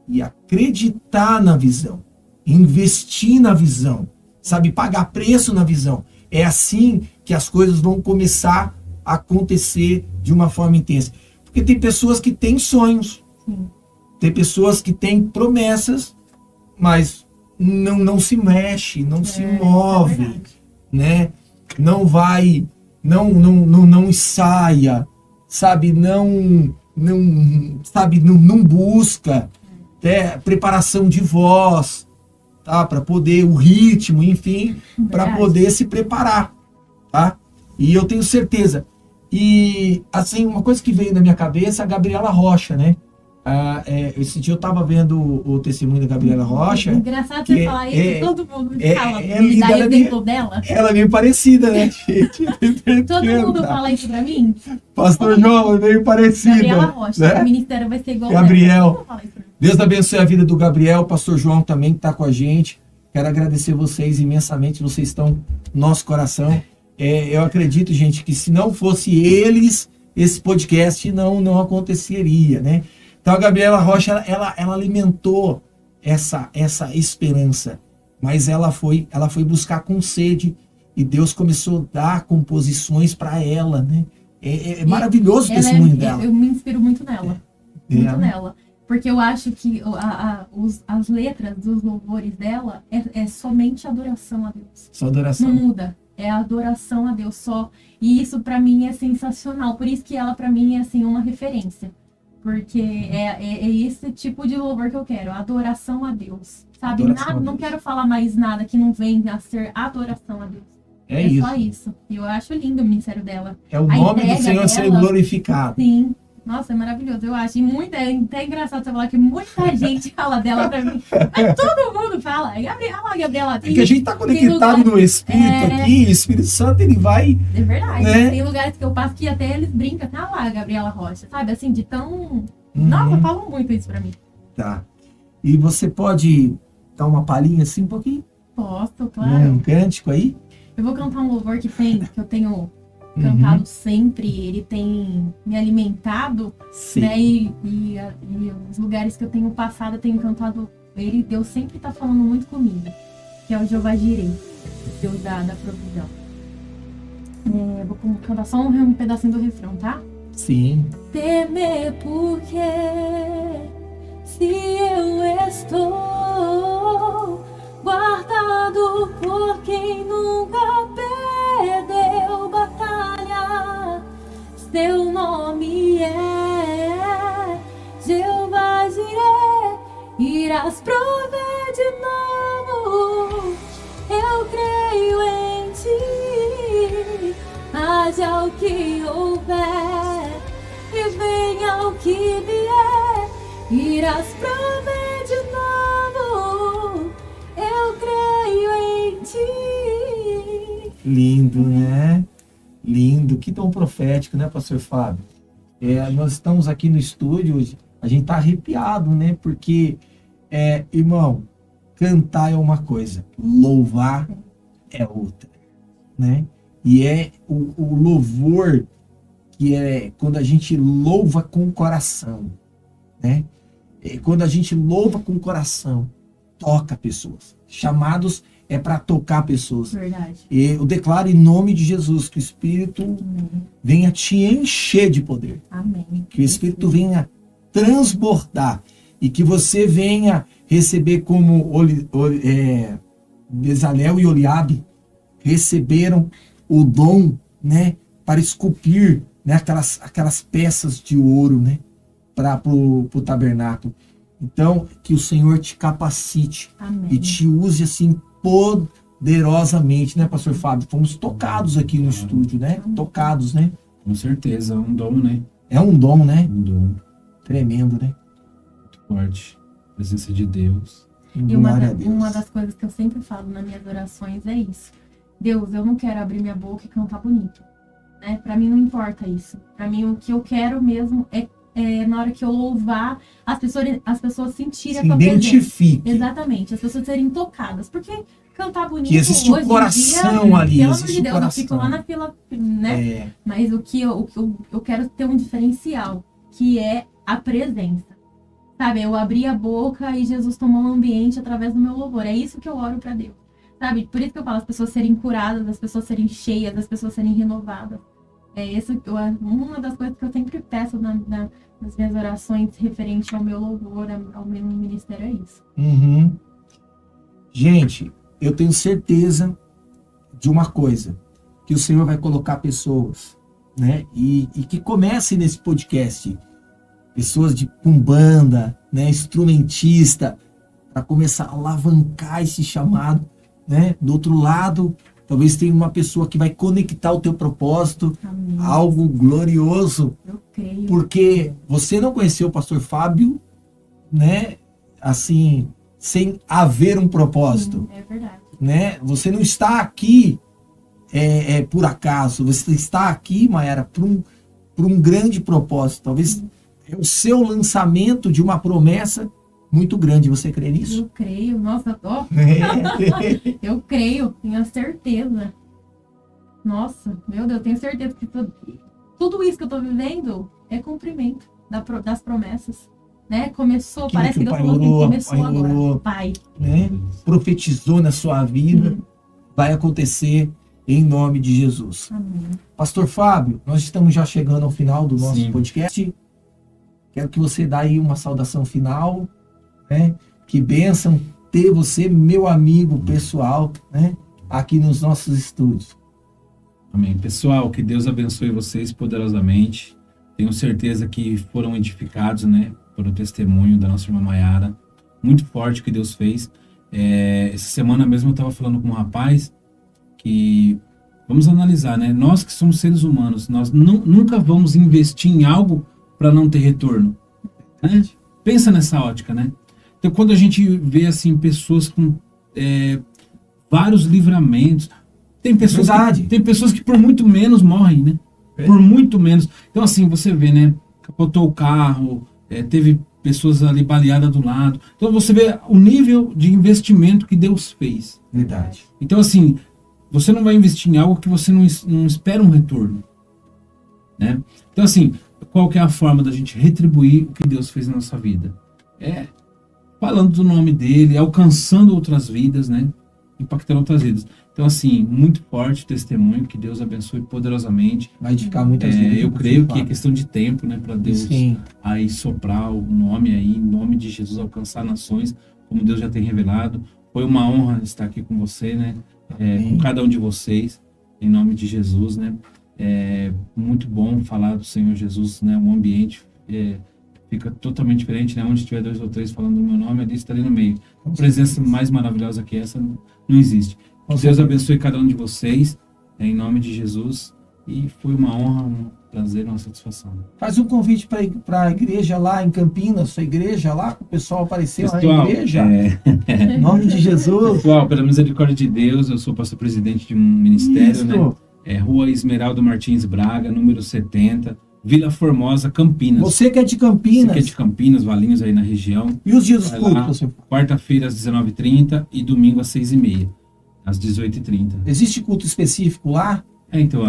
e acreditar na visão, investir na visão, sabe, pagar preço na visão. É assim que as coisas vão começar a acontecer de uma forma intensa. Porque tem pessoas que têm sonhos, Sim. tem pessoas que têm promessas, mas não se mexe, não se move, né? Não vai, não ensaia, sabe? Não busca preparação de voz, tá? Para poder o ritmo, enfim, para poder se preparar, tá? E eu tenho certeza. E assim, uma coisa que veio na minha cabeça é a Gabriela Rocha, né? Esse dia eu estava vendo o testemunho da Gabriela Rocha. Engraçado você falar isso, todo mundo fala. Linda, dá exemplo dela. Ela é meio parecida, né, gente? Todo mundo fala isso pra mim. Pastor João é meio parecida. Gabriela Rocha, né? o ministério vai ser igual Gabriel. dela. Fala isso pra mim. Deus abençoe a vida do Gabriel, o pastor João também que está com a gente. Quero agradecer vocês imensamente, vocês estão no nosso coração. Eu acredito, gente, que se não fosse eles, esse podcast não aconteceria, né? Então a Gabriela Rocha, ela alimentou essa esperança, mas ela foi buscar com sede e Deus começou a dar composições para ela, né? É maravilhoso o testemunho dela. Eu me inspiro muito nela, nela, porque eu acho que as letras dos louvores dela é somente adoração a Deus. Só adoração. Não muda. É adoração a Deus só. E isso pra mim é sensacional. Por isso que ela pra mim é assim uma referência. Porque é esse tipo de louvor que eu quero. Adoração a Deus. Sabe? Adoração a Deus. Não quero falar mais nada que não venha a ser adoração a Deus. É isso. Só isso. E eu acho lindo o ministério dela. É o nome do entrega Senhor ser dela, glorificado. Sim. Nossa, é maravilhoso. Eu acho. E até engraçado você falar que muita gente fala dela pra mim. Mas todo mundo fala. Gabriela. É que a gente está conectado no Espírito aqui, o Espírito Santo, ele vai... É verdade. Né? Tem lugares que eu passo que até eles brincam. Tá lá, Gabriela Rocha. Sabe, assim, de tão... Nossa, falam muito isso pra mim. Tá. E você pode dar uma palhinha assim um pouquinho? Posso, claro. Um cântico aí? Eu vou cantar um louvor que eu tenho cantado sempre. Ele tem me alimentado, Sim. né? E os lugares que eu tenho passado, eu tenho cantado ele. Deus sempre tá falando muito comigo. Que é o Jeová Jireh, Deus da provisão. Vou cantar só um pedacinho do refrão, tá? Sim. Temer porque se eu estou guardado por quem nunca perdeu batalha, seu nome é Jeová Jireh, irás prover de novo, eu creio em ti, haja o que houver, e venha o que vier, irás prover de novo, eu creio em ti. Lindo, né? Lindo. Que dom profético, né, pastor Fábio? Nós estamos aqui no estúdio, a gente tá arrepiado, né? Porque, irmão, cantar é uma coisa, louvar é outra, né? E o louvor que é quando a gente louva com o coração, né? Quando a gente louva com o coração, toca pessoas. Chamados é para tocar pessoas. Verdade. E eu declaro em nome de Jesus que o Espírito venha te encher de poder. Amém. Que o Espírito venha transbordar e que você venha receber como Bezalel e Oliabe receberam o dom, né, para esculpir, né, aquelas peças de ouro, né, para o tabernáculo. Então, que o Senhor te capacite Amém. e te use assim poderosamente, né, Pastor Fábio? Fomos tocados aqui no estúdio, né? Tocados, né? Com certeza, um dom, né? É um dom, né? Um dom Tremendo, né? muito forte. Presença de Deus. E Glória a Deus. uma das coisas que eu sempre falo nas minhas orações é isso. Deus, eu não quero abrir minha boca e cantar bonito. Né? Para mim não importa isso. Para mim o que eu quero mesmo é na hora que eu louvar, as pessoas sentirem Se a tua presença. identifique. Exatamente, as pessoas serem tocadas. Porque cantar bonito Que existe hoje o coração em dia, ali, pelo amor existe de o Deus, eu coração. fico lá na fila, né? É, Mas o que eu quero ter um diferencial, que é a presença. Sabe, eu abri a boca e Jesus tomou um ambiente através do meu louvor. É isso que eu oro pra Deus. Sabe, por isso que eu falo, as pessoas serem curadas, as pessoas serem cheias, as pessoas serem renovadas. Uma das coisas que eu sempre peço nas minhas orações referente ao meu louvor, ao meu ministério, é isso. uhum. Gente, eu tenho certeza de uma coisa, que o Senhor vai colocar pessoas, né? E que comecem nesse podcast, pessoas com banda, né? Instrumentista, para começar a alavancar esse chamado, né? Do outro lado, talvez tenha uma pessoa que vai conectar o teu propósito, Amém. algo glorioso, Eu creio. porque você não conheceu o Pastor Fábio, né? Assim, sem haver um propósito, É verdade. né? Você não está aqui por acaso, você está aqui, Mayara, por um grande propósito. Talvez é o seu lançamento de uma promessa muito grande. Você crê nisso? Eu creio. Nossa, eu creio, tenho a certeza. Nossa, meu Deus, eu tenho certeza que tudo isso que eu tô vivendo é cumprimento das promessas. Né? Começou, Aquilo parece que que o Deus Pai falou assim, orou, começou Pai agora. orou. Pai. Né? Profetizou na sua vida, vai acontecer em nome de Jesus. Amém. Pastor Fábio, nós estamos já chegando ao final do nosso Sim. podcast. Quero que você dê aí uma saudação final, né? Que bênção ter você, meu amigo pessoal, né? Aqui nos nossos estúdios. Amém. Pessoal, que Deus abençoe vocês poderosamente. Tenho certeza que foram edificados, né? Por o testemunho da nossa irmã Mayara. Muito forte que Deus fez. Essa semana mesmo eu estava falando com um rapaz que vamos analisar, né? Nós que somos seres humanos, nós nunca vamos investir em algo para não ter retorno. Né? Pensa nessa ótica, né? Então, quando a gente vê assim pessoas com vários livramentos, tem pessoas que por muito menos morrem, né? Por muito menos. Então, assim, você vê, né? Capotou o carro, teve pessoas ali baleadas do lado. Então, você vê o nível de investimento que Deus fez. Verdade. Então, assim, você não vai investir em algo que você não espera um retorno. Né? Então, assim, qual que é a forma da gente retribuir o que Deus fez na nossa vida? Falando do nome dele, alcançando outras vidas, né? Impactando outras vidas. Então, assim, muito forte o testemunho, que Deus abençoe poderosamente. Vai edificar muitas vidas. Eu creio que é questão de tempo, né? Para Deus Sim. aí soprar o nome aí, em nome de Jesus, alcançar nações, como Deus já tem revelado. Foi uma honra estar aqui com você, né? Com cada um de vocês, em nome de Jesus, né? Muito bom falar do Senhor Jesus, né? O ambiente fica totalmente diferente, né? Onde tiver 2 ou 3 falando do meu nome, ali está ali no meio. A presença mais maravilhosa que essa não existe. Que Deus abençoe cada um de vocês, em nome de Jesus. E foi uma honra, um prazer, uma satisfação. Faz um convite para a igreja lá em Campinas, sua igreja lá, que o pessoal apareceu lá na igreja. Em nome de Jesus. Pessoal, pela misericórdia de Deus, eu sou pastor-presidente de um ministério, Isso. né? Rua Esmeraldo Martins Braga, número 70, Vila Formosa, Campinas. Você que é de Campinas. Você que é de Campinas, Valinhos aí na região. E os dias dos Vai cultos, lá, você? quarta-feira às 19h30 e domingo às 6h30, às 18h30. Existe culto específico lá? Então,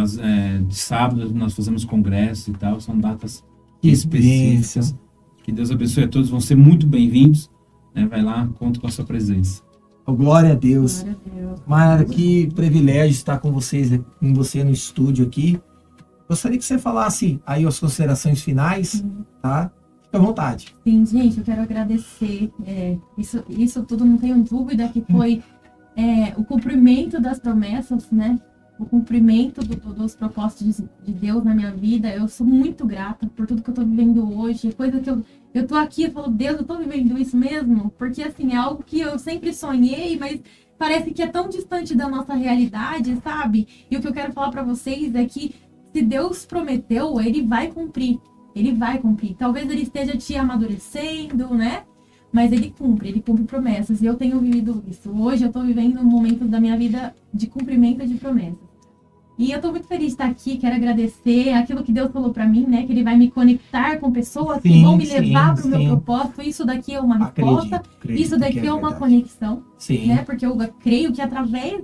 de sábado nós fazemos congresso e tal, são datas Que específicas. bênção. Que Deus abençoe a todos, vão ser muito bem-vindos. Né? Vai lá, conto com a sua presença. Oh, glória a Deus. Glória a Deus. Mayara, que privilégio estar com você no estúdio aqui. Gostaria que você falasse aí as considerações finais, tá? Fique à vontade. Sim, gente, eu quero agradecer. Isso tudo, não tenho dúvida que foi o cumprimento das promessas, né? O cumprimento dos propósitos de Deus na minha vida. Eu sou muito grata por tudo que eu estou vivendo hoje. Coisa que eu eu tô aqui, eu falo, Deus, eu tô vivendo isso mesmo? Porque, assim, é algo que eu sempre sonhei, mas parece que é tão distante da nossa realidade, sabe? E o que eu quero falar para vocês é que se Deus prometeu, ele vai cumprir. Ele vai cumprir. Talvez ele esteja te amadurecendo, né? Mas ele cumpre promessas. E eu tenho vivido isso. Hoje eu tô vivendo um momento da minha vida de cumprimento de promessas. E eu tô muito feliz de estar aqui, quero agradecer aquilo que Deus falou para mim, né? Que ele vai me conectar com pessoas que vão me levar para o meu propósito. Isso daqui é uma resposta, isso daqui é uma conexão, né? Porque eu creio que através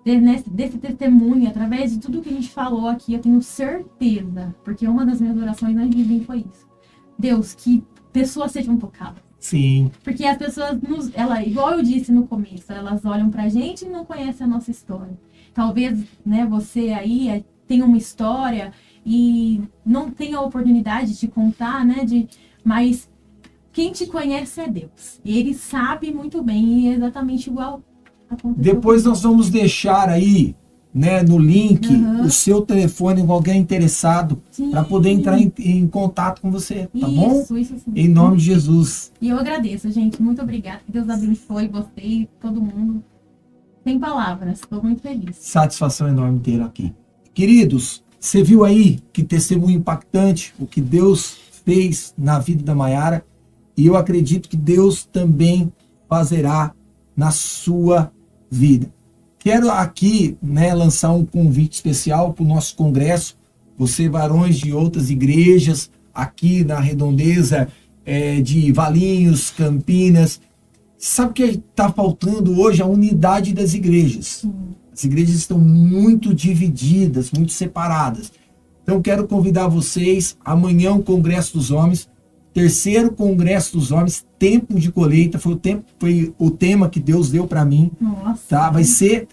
desse testemunho, através de tudo que a gente falou aqui, eu tenho certeza, porque uma das minhas orações antes de vir foi isso. Deus, que pessoas sejam tocadas. Sim. Porque as pessoas, igual eu disse no começo, elas olham pra gente e não conhecem a nossa história. Talvez, né, você aí tenha uma história e não tenha a oportunidade de contar, né, mas quem te conhece é Deus. E ele sabe muito bem, e é exatamente igual aconteceu. Depois nós vamos deixar aí, né, no link, o seu telefone com alguém interessado para poder entrar em contato com você, tá bom? Isso sim. Em nome de Jesus. E eu agradeço, gente. Muito obrigada. Que Deus abençoe você e todo mundo. Sem palavras. Estou muito feliz. Satisfação enorme ter aqui. Queridos, você viu aí que testemunho impactante o que Deus fez na vida da Maiara, e eu acredito que Deus também fazerá na sua vida. Quero aqui, né, lançar um convite especial para o nosso congresso. Você, varões de outras igrejas, aqui na redondeza de Valinhos, Campinas, sabe o que está faltando hoje? A unidade das igrejas. As igrejas estão muito divididas, muito separadas. Então, quero convidar vocês, amanhã o Congresso dos Homens, terceiro Congresso dos Homens, tempo de colheita, foi o tema que Deus deu para mim. Nossa. Tá? Vai ser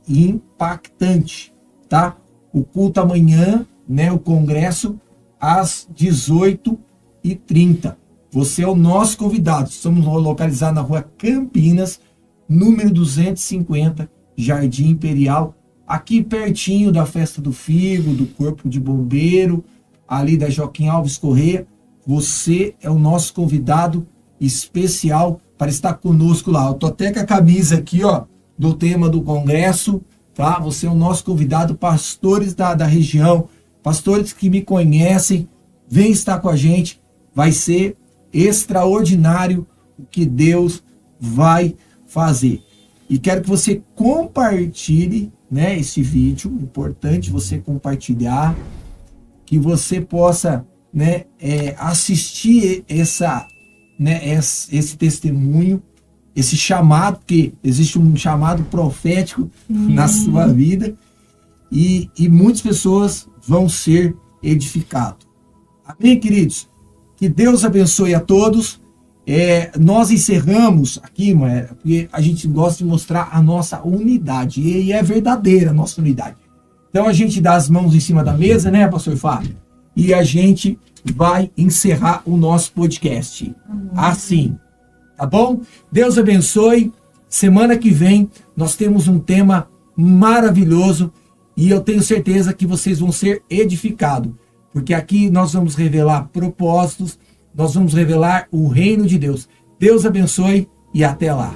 impactante, tá? O culto amanhã, né, o congresso, às 18h30. Você é o nosso convidado. Estamos localizados na rua Campinas, número 250, Jardim Imperial, aqui pertinho da Festa do Figo, do Corpo de Bombeiro, ali da Joaquim Alves Corrêa. Você é o nosso convidado especial para estar conosco lá. Eu tô até com a camisa aqui, ó, do tema do congresso, tá? Você é o nosso convidado, pastores da região, pastores que me conhecem, vem estar com a gente. Vai ser extraordinário o que Deus vai fazer. E quero que você compartilhe, né, esse vídeo, importante você compartilhar, que você possa, né, assistir esse testemunho, esse chamado, porque existe um chamado profético na sua vida, e muitas pessoas vão ser edificadas. Amém, queridos? Que Deus abençoe a todos. Nós encerramos aqui, porque a gente gosta de mostrar a nossa unidade, e é verdadeira a nossa unidade. Então a gente dá as mãos em cima da mesa, né, pastor Fábio? E a gente vai encerrar o nosso podcast. Assim. Tá bom? Deus abençoe. Semana que vem nós temos um tema maravilhoso e eu tenho certeza que vocês vão ser edificados. Porque aqui nós vamos revelar propósitos, nós vamos revelar o reino de Deus. Deus abençoe e até lá.